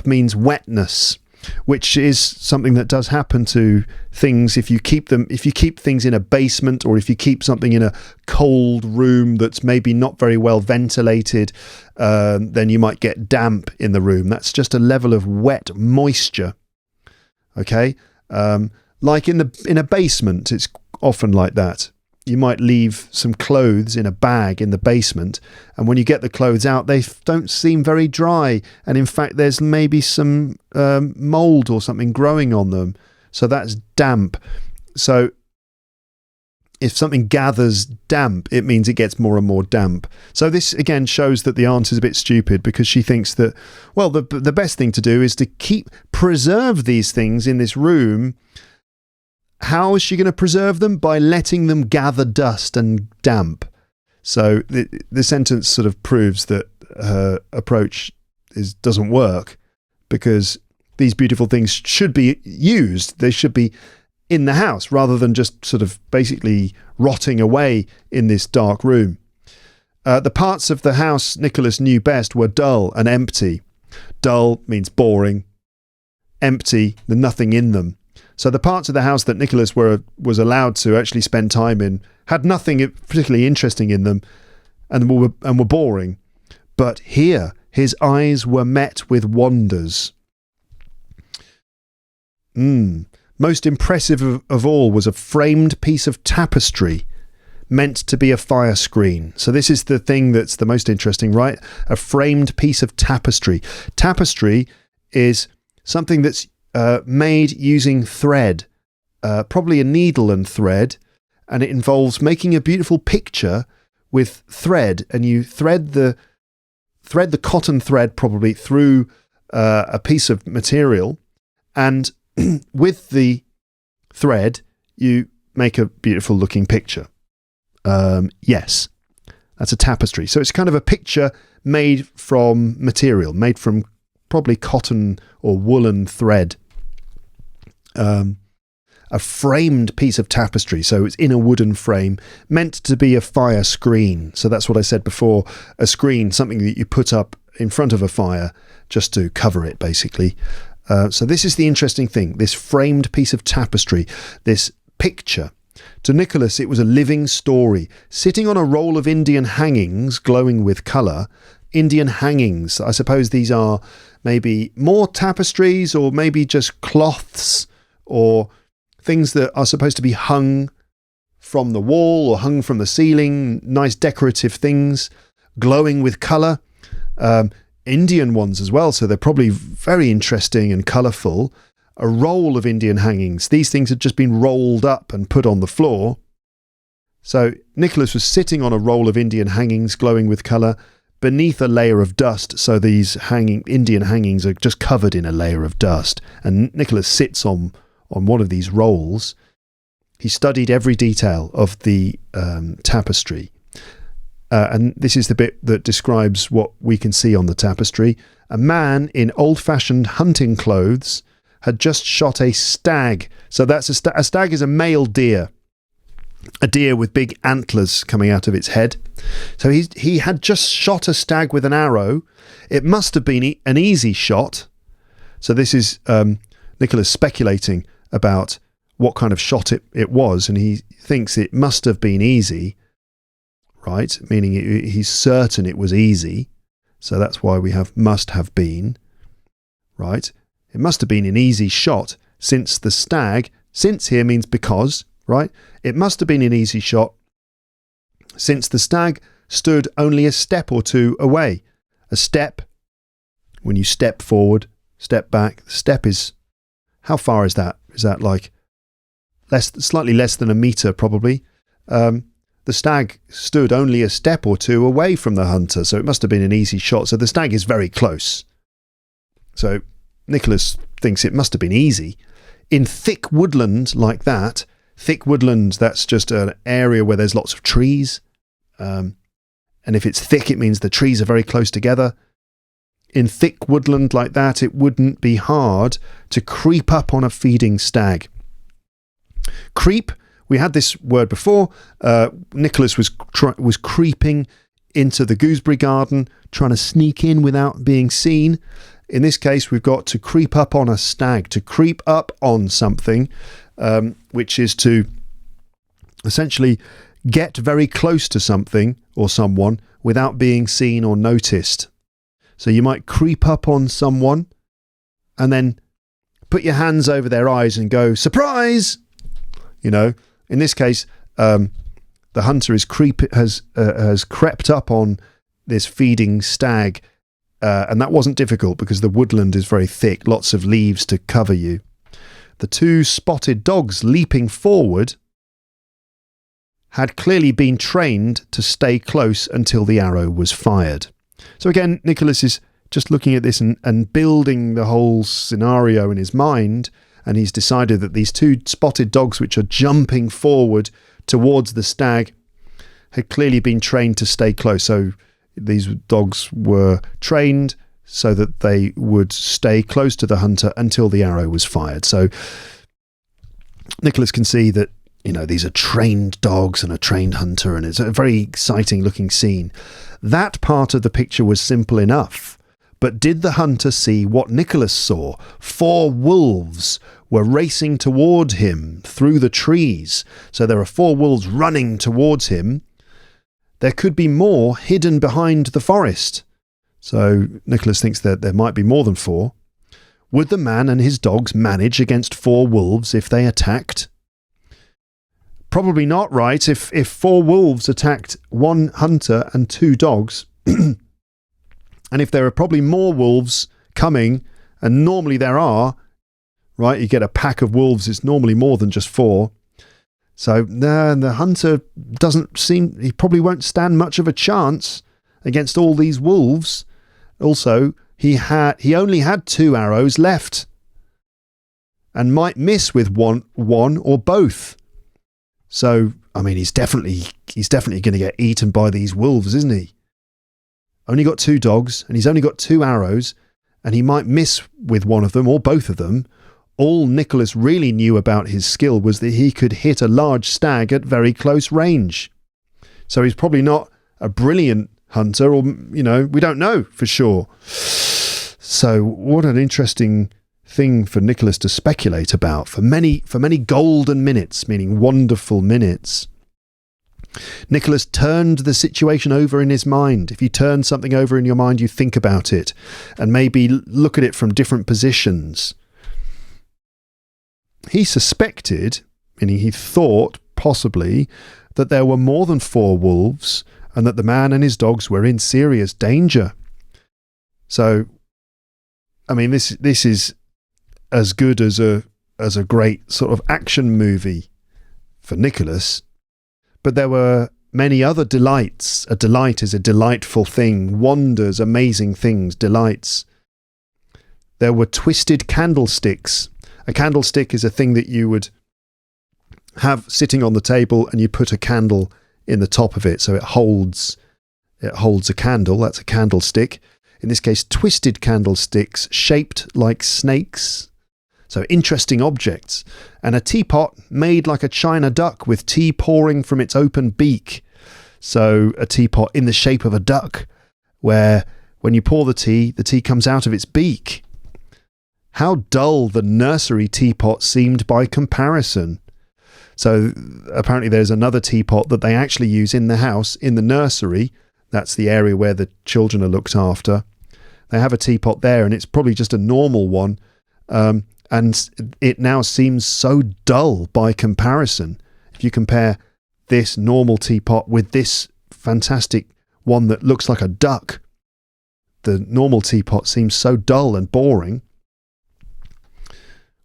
means wetness, which is something that does happen to things if you keep things in a basement, or if you keep something in a cold room that's maybe not very well ventilated, then you might get damp in the room. That's just a level of wet moisture. Okay, like in a basement, it's often like that. you might leave some clothes in a bag in the basement, and when you get the clothes out, they don't seem very dry, and in fact there's maybe some mold or something growing on them, so that's damp. So if something gathers damp, it means it gets more and more damp. So this again shows that the aunt is a bit stupid, because she thinks that, well, the best thing to do is to preserve these things in this room. How is she going to preserve them? By letting them gather dust and damp. So the sentence sort of proves that her approach doesn't work, because these beautiful things should be used. They should be in the house rather than just sort of basically rotting away in this dark room. The parts of the house Nicholas knew best were dull and empty. Dull means boring. Empty, there's nothing in them. So the parts of the house that Nicholas was allowed to actually spend time in had nothing particularly interesting in them, and were boring. But here, his eyes were met with wonders. Most impressive of all was a framed piece of tapestry meant to be a fire screen. So this is the thing that's the most interesting, right? A framed piece of tapestry. Tapestry is something that's made using thread, probably a needle and thread, and it involves making a beautiful picture with thread, and you thread the cotton thread probably through a piece of material, and with the thread you make a beautiful looking picture. Yes, that's a tapestry. So it's kind of a picture made from material, made from probably cotton or woolen thread. A framed piece of tapestry, so it's in a wooden frame, meant to be a fire screen. So that's what I said before, a screen, something that you put up in front of a fire just to cover it, basically. So this is the interesting thing, this framed piece of tapestry, this picture. To Nicholas, it was a living story, sitting on a roll of Indian hangings glowing with colour. Indian hangings, I suppose these are maybe more tapestries, or maybe just cloths, or things that are supposed to be hung from the wall or hung from the ceiling, nice decorative things, glowing with colour. Indian ones as well, so they're probably very interesting and colourful. A roll of Indian hangings. These things had just been rolled up and put on the floor. So Nicholas was sitting on a roll of Indian hangings glowing with colour beneath a layer of dust. So these Indian hangings are just covered in a layer of dust. And Nicholas sits on one of these rolls. He studied every detail of the tapestry. And this is the bit that describes what we can see on the tapestry. A man in old-fashioned hunting clothes had just shot a stag. So that's a stag is a male deer. A deer with big antlers coming out of its head. So he had just shot a stag with an arrow. It must have been an easy shot. So this is Nicholas speculating about what kind of shot it was, and he thinks it must have been easy, right? Meaning he's certain it was easy. So that's why we have must have been, right? It must have been an easy shot, since the stag, since here means because, right? It must have been an easy shot, since the stag stood only a step or two away. A step, when you step forward, step back, the step is, how far is that? Is that like slightly less than a metre probably? The stag stood only a step or two away from the hunter, so it must have been an easy shot. So the stag is very close. So Nicholas thinks it must have been easy. In thick woodland like that, thick woodland, that's just an area where there's lots of trees. And if it's thick, it means the trees are very close together. In thick woodland like that, it wouldn't be hard to creep up on a feeding stag. Creep, we had this word before. Nicholas was creeping into the gooseberry garden, trying to sneak in without being seen. In this case, we've got to creep up on a stag, to creep up on something, which is to essentially get very close to something or someone without being seen or noticed. So you might creep up on someone and then put your hands over their eyes and go, surprise! You know, in this case, the hunter has crept up on this feeding stag, and that wasn't difficult because the woodland is very thick, lots of leaves to cover you. The two spotted dogs leaping forward had clearly been trained to stay close until the arrow was fired. So again, Nicholas is just looking at this and building the whole scenario in his mind, and he's decided that these two spotted dogs which are jumping forward towards the stag had clearly been trained to stay close. So these dogs were trained so that they would stay close to the hunter until the arrow was fired. So Nicholas can see that, these are trained dogs and a trained hunter, and it's a very exciting looking scene. That part of the picture was simple enough. But did the hunter see what Nicholas saw? 4 wolves were racing toward him through the trees. So there are 4 wolves running towards him. There could be more hidden behind the forest. So Nicholas thinks that there might be more than 4. Would the man and his dogs manage against 4 wolves if they attacked? Probably not, right? If 4 wolves attacked 1 hunter and 2 dogs, and if there are probably more wolves coming, and normally there are, right? You get a pack of wolves, it's normally more than just 4. So the hunter he probably won't stand much of a chance against all these wolves. Also, he only had 2 arrows left and might miss with one or both. So, he's definitely going to get eaten by these wolves, isn't he? Only got 2 dogs, and he's only got 2 arrows, and he might miss with one of them or both of them. All Nicholas really knew about his skill was that he could hit a large stag at very close range. So he's probably not a brilliant hunter, or, we don't know for sure. So what an interesting thing for Nicholas to speculate about for many golden minutes, meaning wonderful minutes. Nicholas turned the situation over in his mind. If you turn something over in your mind, you think about it and maybe look at it from different positions. He suspected, meaning he thought possibly, that there were more than 4 wolves and that the man and his dogs were in serious danger. So, this is as good as a great sort of action movie for Nicholas. But there were many other delights. A delight is a delightful thing. Wonders, amazing things, delights. There were twisted candlesticks. A candlestick is a thing that you would have sitting on the table, and you put a candle in the top of it so it holds a candle. That's a candlestick. In this case, twisted candlesticks shaped like snakes. So interesting objects. And a teapot made like a china duck with tea pouring from its open beak. So a teapot in the shape of a duck, where when you pour the tea comes out of its beak. How dull the nursery teapot seemed by comparison. So apparently there's another teapot that they actually use in the house, in the nursery. That's the area where the children are looked after. They have a teapot there, and it's probably just a normal one. And it now seems so dull by comparison. If you compare this normal teapot with this fantastic one that looks like a duck, the normal teapot seems so dull and boring.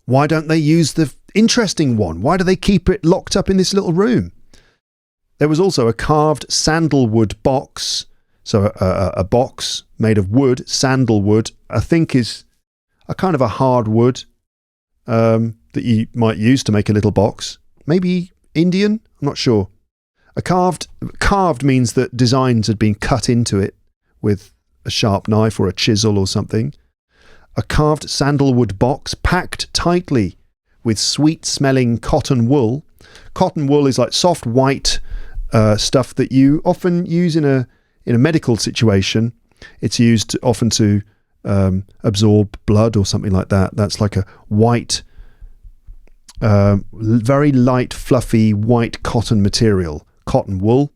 Why don't they use the interesting one? Why do they keep it locked up in this little room? There was also a carved sandalwood box. So a box made of wood, sandalwood, I think is a kind of a hard wood that you might use to make a little box. Maybe Indian? I'm not sure. A carved means that designs had been cut into it with a sharp knife or a chisel or something. A carved sandalwood box packed tightly with sweet-smelling cotton wool. Cotton wool is like soft white stuff that you often use in a medical situation. It's used often to absorb blood or something like that. That's like a white, very light, fluffy white cotton material, cotton wool.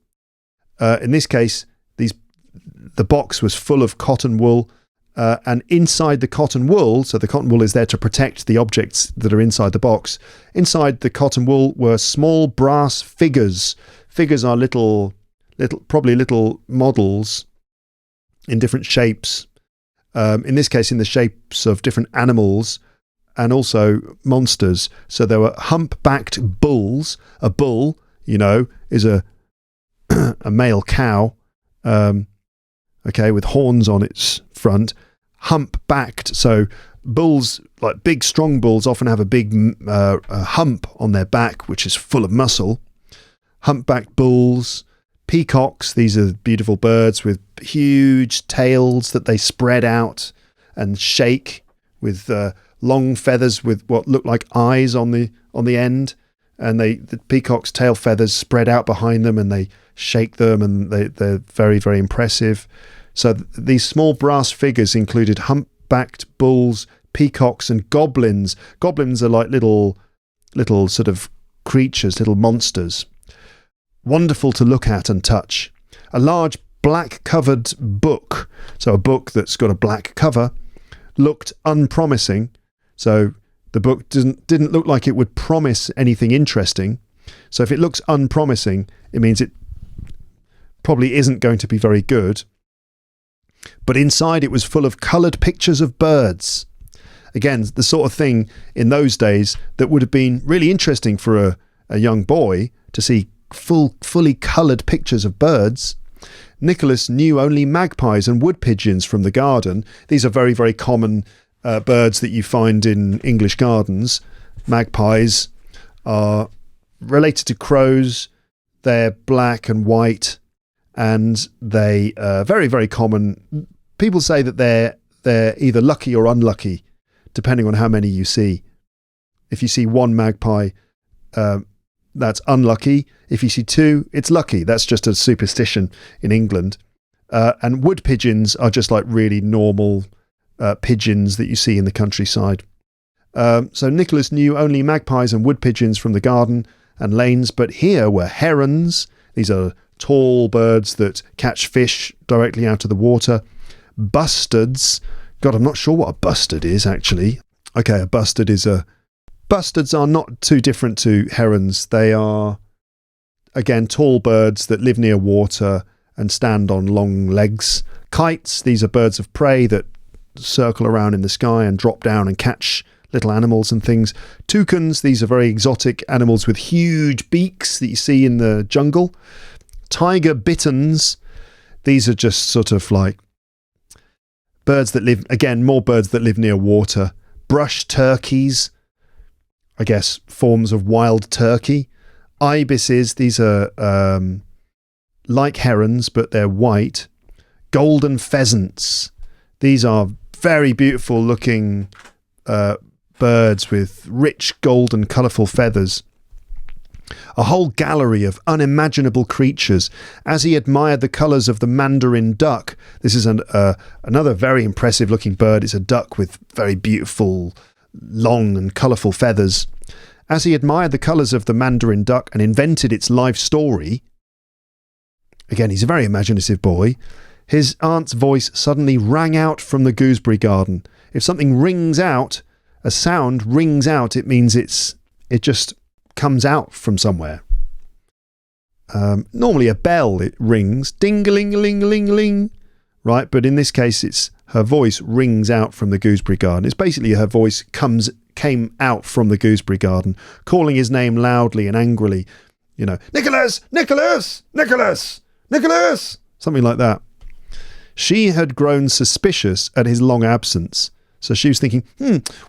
In this case, the box was full of cotton wool, And inside the cotton wool, so the cotton wool is there to protect the objects that are inside the box. Inside the cotton wool were small brass figures. Figures are probably little models in different shapes. In this case, in the shapes of different animals and also monsters. So there were humpbacked bulls. A bull, is a male cow, with horns on its front. Humpbacked, so bulls, like big strong bulls, often have a big hump on their back, which is full of muscle. Humpbacked bulls. Peacocks, these are beautiful birds with huge tails that they spread out and shake, with long feathers with what look like eyes on the end, and the peacock's tail feathers spread out behind them and they shake them, and they're very, very impressive. So these small brass figures included humpbacked bulls, peacocks, and goblins. Goblins are like little sort of creatures, little monsters. Wonderful to look at and touch. A large black covered book, so a book that's got a black cover, looked unpromising. So the book didn't look like it would promise anything interesting. So if it looks unpromising, it means it probably isn't going to be very good. But inside it was full of coloured pictures of birds. Again, the sort of thing in those days that would have been really interesting for a young boy to see fully coloured pictures of birds. Nicholas knew only magpies and wood pigeons from the garden. These are very, very common birds that you find in English gardens. Magpies are related to crows. They're black and white, and they are very, very common. People say that they're either lucky or unlucky, depending on how many you see. If you see one magpie, that's unlucky. If you see two, it's lucky. That's just a superstition in England. And wood pigeons are just like really normal pigeons that you see in the countryside. So Nicholas knew only magpies and wood pigeons from the garden and lanes, but here were herons. These are tall birds that catch fish directly out of the water. Bustards. God, I'm not sure what a bustard is, actually. Okay, a bustard is Bustards are not too different to herons. They are, again, tall birds that live near water and stand on long legs. Kites, these are birds of prey that circle around in the sky and drop down and catch little animals and things. Toucans, these are very exotic animals with huge beaks that you see in the jungle. Tiger bitterns, these are just sort of like birds that live, again, more birds that live near water. Brush turkeys, I guess forms of wild turkey. Ibises, these are like herons, but they're white. Golden pheasants, these are very beautiful looking birds with rich golden colourful feathers. A whole gallery of unimaginable creatures. As he admired the colours of the mandarin duck, this is another very impressive looking bird. It's a duck with very beautiful long and colourful feathers. As he admired the colours of the mandarin duck and invented its life story, again, he's a very imaginative boy, his aunt's voice suddenly rang out from the gooseberry garden. If something rings out, a sound rings out, it means it just comes out from somewhere. Normally a bell, it rings, ding-a-ling-a-ling-a-ling-a-ling, right? But in this case, it's her voice rings out from the gooseberry garden. It's basically her voice came out from the gooseberry garden, calling his name loudly and angrily. Nicholas! Nicholas! Nicholas! Nicholas! Something like that. She had grown suspicious at his long absence. So she was thinking,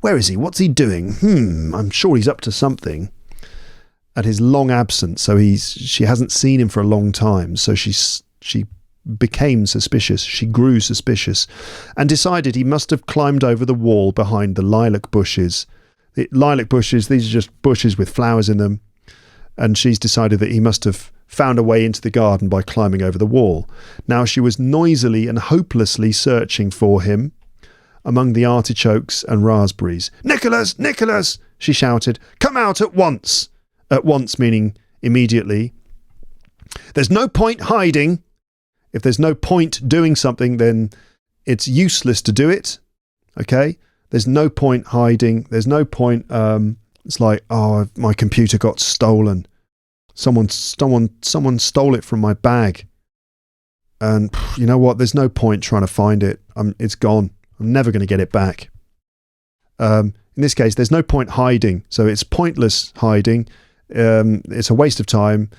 where is he? What's he doing? I'm sure he's up to something. At his long absence, so she hasn't seen him for a long time. So she became suspicious. She grew suspicious and decided he must have climbed over the wall behind the lilac bushes. The lilac bushes, these are just bushes with flowers in them. And she's decided that he must have found a way into the garden by climbing over the wall. Now she was noisily and hopelessly searching for him among the artichokes and raspberries. Nicholas! Nicholas! She shouted. Come out at once! At once meaning immediately. There's no point hiding. If there's no point doing something, then it's useless to do it. Okay, there's no point hiding. There's no point. It's like, oh, my computer got stolen. Someone stole it from my bag. And you know what? There's no point trying to find it. It's gone. I'm never going to get it back. In this case, there's no point hiding. So it's pointless hiding. It's a waste of time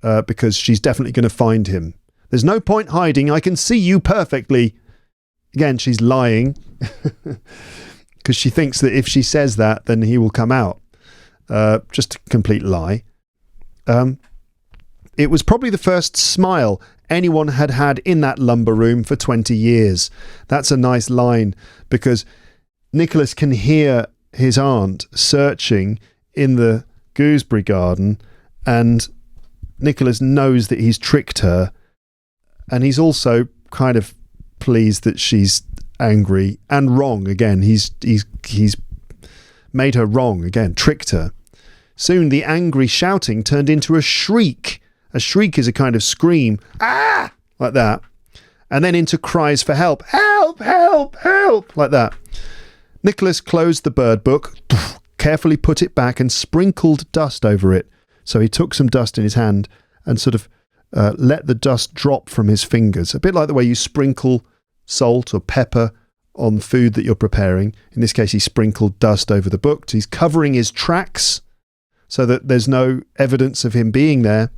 because she's definitely going to find him. There's no point hiding. I can see you perfectly. Again, she's lying because she thinks that if she says that, then he will come out. Just a complete lie. It was probably the first smile anyone had had in that lumber room for 20 years. That's a nice line because Nicholas can hear his aunt searching in the gooseberry garden, and Nicholas knows that he's tricked her, and he's also kind of pleased that she's angry and wrong again. He's made her wrong again, tricked her. Soon the angry shouting turned into a shriek. A shriek is a kind of scream, ah, like that, and then into cries for help, help, help, help, like that. Nicholas closed the bird book, carefully put it back and sprinkled dust over it. So he took some dust in his hand and sort of let the dust drop from his fingers, a bit like the way you sprinkle salt or pepper on food that you're preparing. In this case, he sprinkled dust over the book. He's covering his tracks so that there's no evidence of him being there.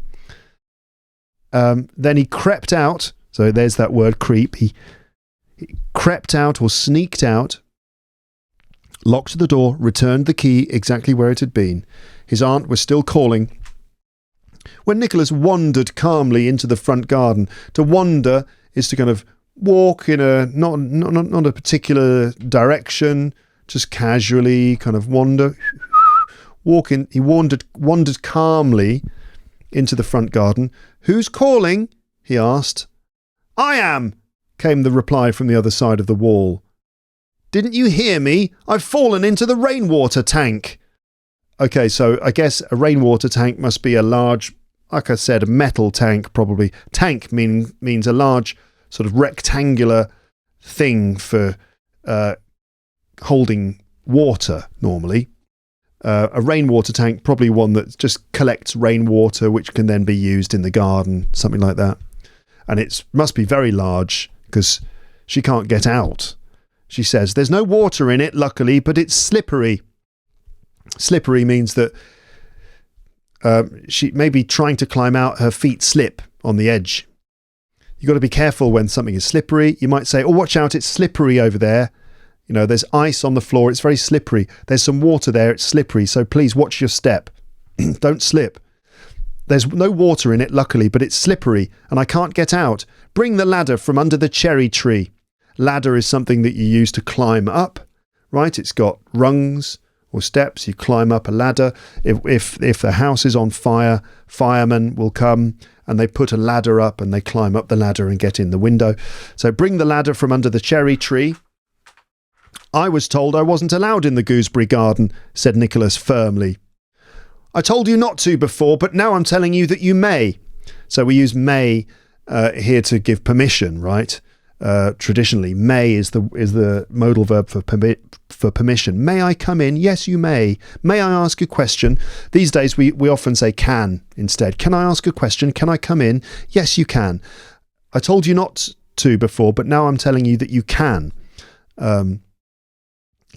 Then he crept out. So there's that word creep. He crept out or sneaked out, locked the door, returned the key exactly where it had been. His aunt was still calling. When Nicholas wandered calmly into the front garden, to wander is to kind of walk in a not a particular direction, just casually kind of wander. He wandered calmly into the front garden. "Who's calling?" he asked. "I am," came the reply from the other side of the wall. "Didn't you hear me? I've fallen into the rainwater tank." Okay, so I guess a rainwater tank must be a large, like I said, a metal tank probably. Tank means a large sort of rectangular thing for holding water normally. A rainwater tank, probably one that just collects rainwater, which can then be used in the garden, something like that. And it must be very large because she can't get out. She says, "There's no water in it, luckily, but it's slippery." Slippery means that she may be trying to climb out, her feet slip on the edge. You've got to be careful when something is slippery. You might say, "Oh, watch out, it's slippery over there. You know, there's ice on the floor, it's very slippery. There's some water there, it's slippery, so please watch your step. Don't slip. There's no water in it, luckily, but it's slippery, and I can't get out. Bring the ladder from under the cherry tree." Ladder is something that you use to climb up, right? It's got rungs or steps. You climb up a ladder. If the house is on fire, firemen will come and they put a ladder up and they climb up the ladder and get in the window. So bring the ladder from under the cherry tree. "I was told I wasn't allowed in the gooseberry garden," said Nicholas firmly. "I told you not to before, but now I'm telling you that you may." So we use may here to give permission, right? Traditionally, may is the modal verb for permission. "May I come in?" "Yes, you may." "May I ask a question?" These days we often say can instead. "Can I ask a question? Can I come in?" "Yes, you can." "I told you not to before, but now I'm telling you that you can."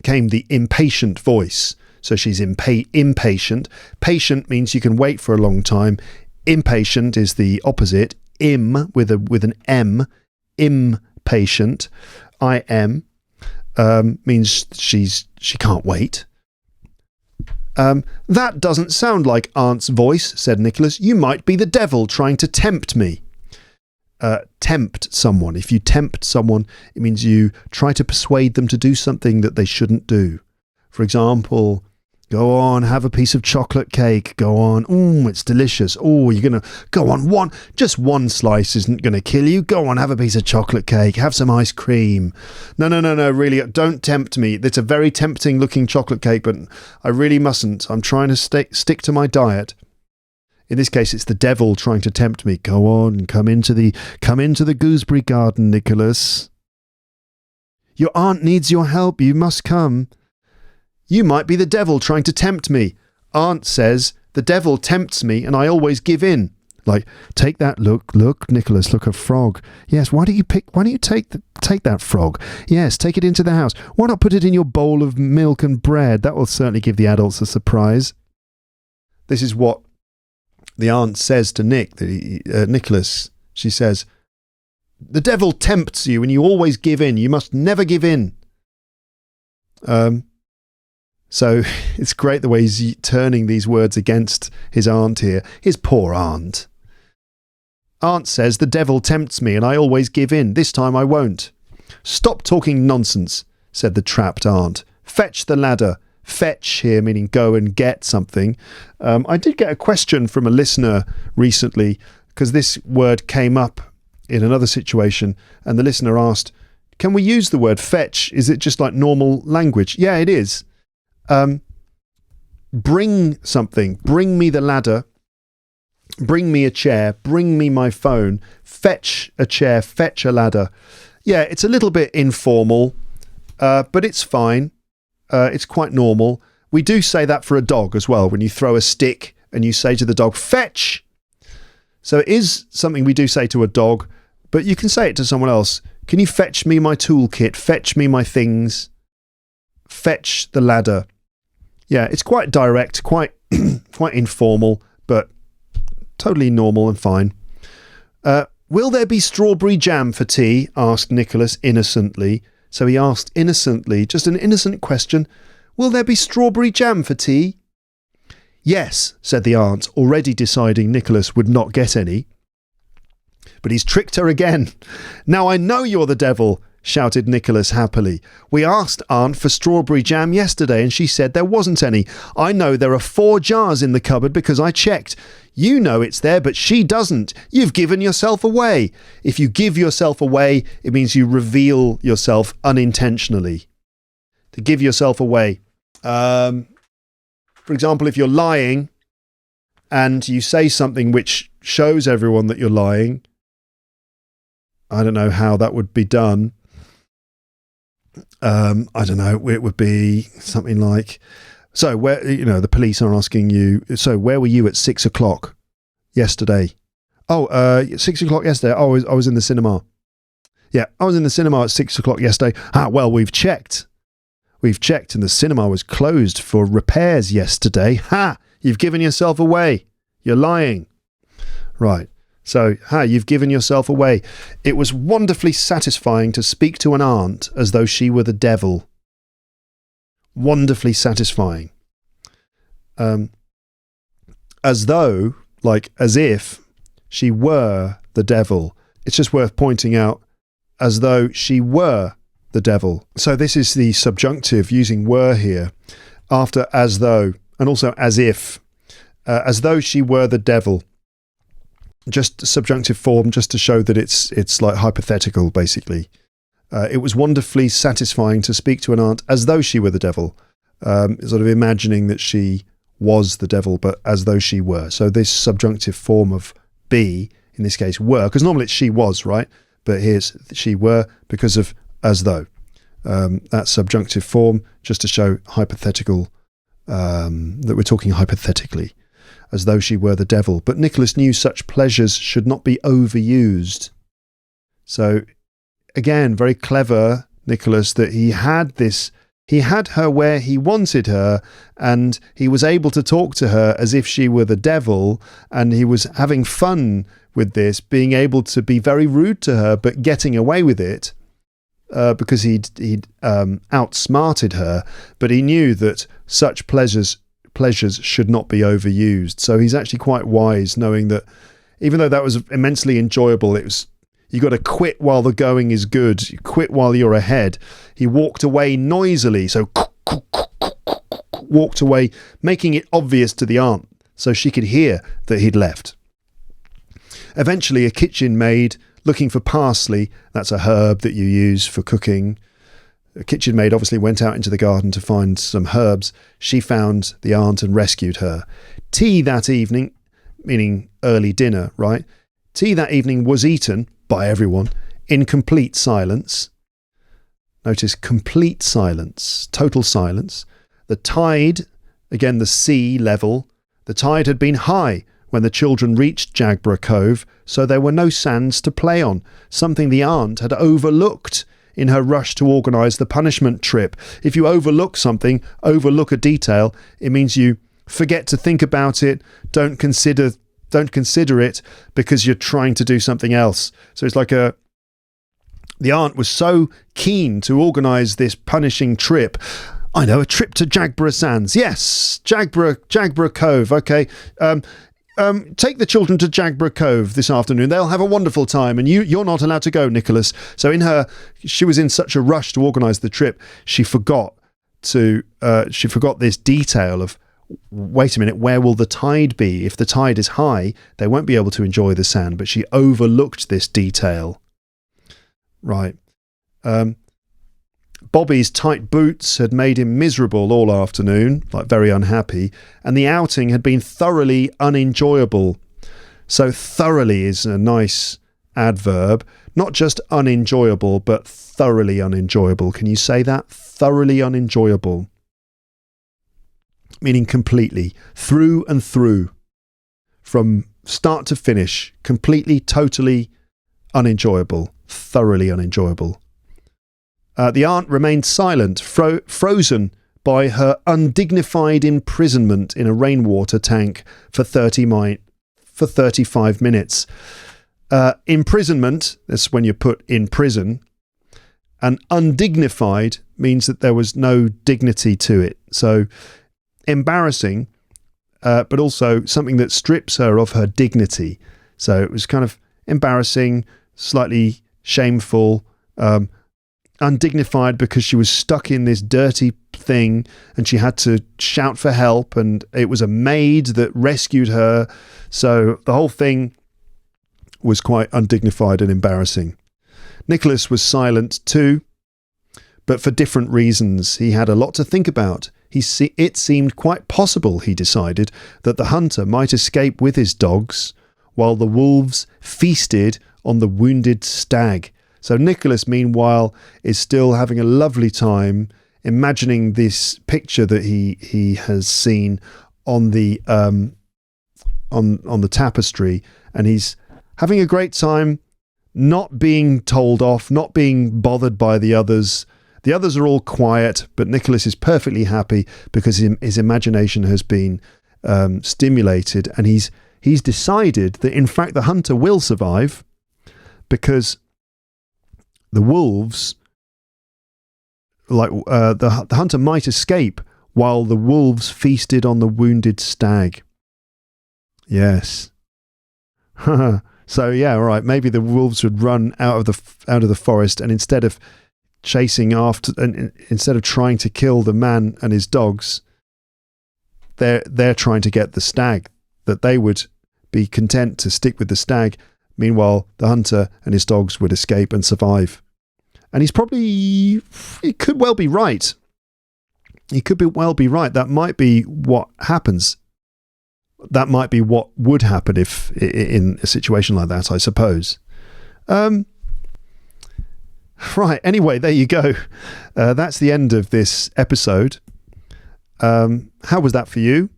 Came the impatient voice. So she's impatient. Patient means you can wait for a long time. Impatient is the opposite. With an M. Impatient. I am means she can't wait. "That doesn't sound like Aunt's voice," said Nicholas. "You might be the devil trying to tempt me." Tempt someone. If you tempt someone, it means you try to persuade them to do something that they shouldn't do. For example, "Go on, have a piece of chocolate cake. Go on. It's delicious. You're going to go on. Just one slice isn't going to kill you. Go on, have a piece of chocolate cake. Have some ice cream." No, really, don't tempt me. It's a very tempting looking chocolate cake, but I really mustn't. I'm trying to stick to my diet. In this case, it's the devil trying to tempt me. "Go on, come into the gooseberry garden, Nicholas." Your aunt needs your help. You must come. You might be the devil trying to tempt me. Aunt says the devil tempts me and I always give in. Like, take that, look, Nicholas, look, a frog. Yes, why don't you take that frog? Yes, take it into the house. Why not put it in your bowl of milk and bread? That will certainly give the adults a surprise. This is what the aunt says to Nicholas. She says, the devil tempts you and you always give in. You must never give in. So it's great the way he's turning these words against his aunt here. His poor aunt. Aunt says the devil tempts me and I always give in. This time I won't. Stop talking nonsense, said the trapped aunt. Fetch the ladder. Fetch here meaning go and get something. I did get a question from a listener recently because this word came up in another situation and the listener asked, can we use the word fetch? Is it just like normal language? Yeah, it is. Bring something. Bring me the ladder. Bring me a chair. Bring me my phone. Fetch a chair. Fetch a ladder. Yeah, it's a little bit informal, but it's fine. It's quite normal. We do say that for a dog as well. When you throw a stick and you say to the dog, fetch. So it is something we do say to a dog, but you can say it to someone else. Can you fetch me my toolkit? Fetch me my things. Fetch the ladder. Yeah, it's quite direct, quite informal, but totally normal and fine. Will there be strawberry jam for tea? Asked Nicholas innocently. So he asked innocently, just an innocent question. Will there be strawberry jam for tea? Yes, said the aunt, already deciding Nicholas would not get any. But he's tricked her again. Now I know you're the devil, shouted Nicholas happily. We asked Aunt for strawberry jam yesterday and she said there wasn't any. I know there are 4 jars in the cupboard because I checked. You know it's there, but she doesn't. You've given yourself away. If you give yourself away, it means you reveal yourself unintentionally. To give yourself away. For example, if you're lying and you say something which shows everyone that you're lying, I don't know how that would be done. I don't know. It would be something like, so where, the police are asking you, so where were you at 6 o'clock yesterday? 6 o'clock yesterday. I was in the cinema. Yeah, I was in the cinema at 6 o'clock yesterday. Well, we've checked and the cinema was closed for repairs yesterday. You've given yourself away. You're lying. Right. So, you've given yourself away. It was wonderfully satisfying to speak to an aunt as though she were the devil. Wonderfully satisfying. As though, like as if, she were the devil. It's just worth pointing out, as though she were the devil. So this is the subjunctive using were here, after as though, and also as if, as though she were the devil. Just subjunctive form, just to show that it's like hypothetical, basically. It was wonderfully satisfying to speak to an aunt as though she were the devil, sort of imagining that she was the devil, but as though she were. So this subjunctive form of be, in this case, were, because normally it's she was, right? But here's she were because of as though. That subjunctive form, just to show hypothetical, that we're talking hypothetically. As though she were the devil. But Nicholas knew such pleasures should not be overused. So, again, very clever, Nicholas, that he had her where he wanted her, and he was able to talk to her as if she were the devil, and he was having fun with this, being able to be very rude to her, but getting away with it, because he'd outsmarted her, but he knew that such pleasures should not be overused. So he's actually quite wise, knowing that even though that was immensely enjoyable, you got to quit while the going is good. You quit while you're ahead. He walked away noisily, so walked away, making it obvious to the aunt so she could hear that he'd left. Eventually, a kitchen maid looking for parsley, that's a herb that you use for cooking. A kitchen maid obviously went out into the garden to find some herbs. She found the aunt and rescued her. Tea that evening, meaning early dinner, right? Tea that evening was eaten by everyone in complete silence. Notice complete silence, total silence. The tide, again the sea level, the tide had been high when the children reached Jagborough Cove, so there were no sands to play on, something the aunt had overlooked in her rush to organise the punishment trip. If you overlook something, overlook a detail, it means you forget to think about it, don't consider it because you're trying to do something else. So it's like the aunt was so keen to organise this punishing trip. I know, a trip to Jagborough Sands. Yes, Jagborough Cove. Okay. Take the children to Jagborough Cove this afternoon. They'll have a wonderful time, and you're not allowed to go, Nicholas. So she was in such a rush to organise the trip, she forgot this detail of, wait a minute, where will the tide be? If the tide is high, they won't be able to enjoy the sand, but she overlooked this detail. Right. Bobby's tight boots had made him miserable all afternoon, like very unhappy, and the outing had been thoroughly unenjoyable. So thoroughly is a nice adverb, not just unenjoyable, but thoroughly unenjoyable. Can you say that? Thoroughly unenjoyable. Meaning completely, through and through, from start to finish, completely, totally unenjoyable, thoroughly unenjoyable. The aunt remained silent, frozen by her undignified imprisonment in a rainwater tank for 35 minutes. Imprisonment, that's when you're put in prison, and undignified means that there was no dignity to it. So embarrassing, but also something that strips her of her dignity. So it was kind of embarrassing, slightly shameful, undignified because she was stuck in this dirty thing and she had to shout for help, and it was a maid that rescued her. So the whole thing was quite undignified and embarrassing. Nicholas was silent too, but for different reasons. He had a lot to think about. It seemed quite possible, he decided, that the hunter might escape with his dogs while the wolves feasted on the wounded stag. So Nicholas, meanwhile, is still having a lovely time imagining this picture that he has seen on the on the tapestry, and he's having a great time, not being told off, not being bothered by the others. The others are all quiet, but Nicholas is perfectly happy because his imagination has been stimulated, and he's decided that in fact the hunter will survive because the wolves, the hunter might escape while the wolves feasted on the wounded stag. Yes. So yeah, all right. Maybe the wolves would run out of the forest, and instead of chasing after, and instead of trying to kill the man and his dogs, they're trying to get the stag. That they would be content to stick with the stag. Meanwhile, the hunter and his dogs would escape and survive. And he could well be right. He could well be right. That might be what happens. That might be what would happen if in a situation like that, I suppose. Right. Anyway, there you go. That's the end of this episode. How was that for you?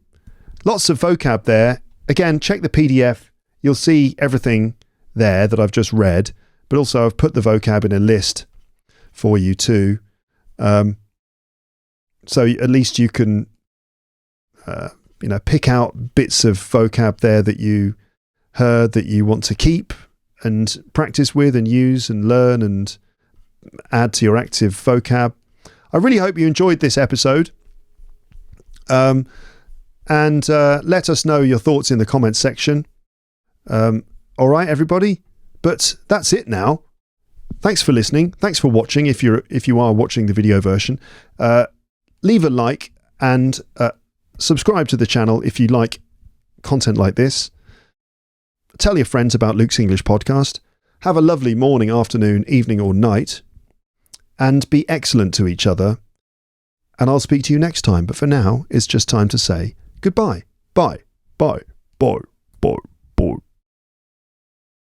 Lots of vocab there. Again, check the PDF. You'll see everything there that I've just read, but also I've put the vocab in a list for you too. So at least you can, pick out bits of vocab there that you heard that you want to keep and practice with and use and learn and add to your active vocab. I really hope you enjoyed this episode. And let us know your thoughts in the comments section. All right, everybody. But that's it now. Thanks for listening. Thanks for watching. If you are watching the video version, leave a like and subscribe to the channel if you like content like this. Tell your friends about Luke's English Podcast. Have a lovely morning, afternoon, evening, or night, and be excellent to each other. And I'll speak to you next time. But for now, it's just time to say goodbye. Bye. Bye. Bye. Bye. Bye.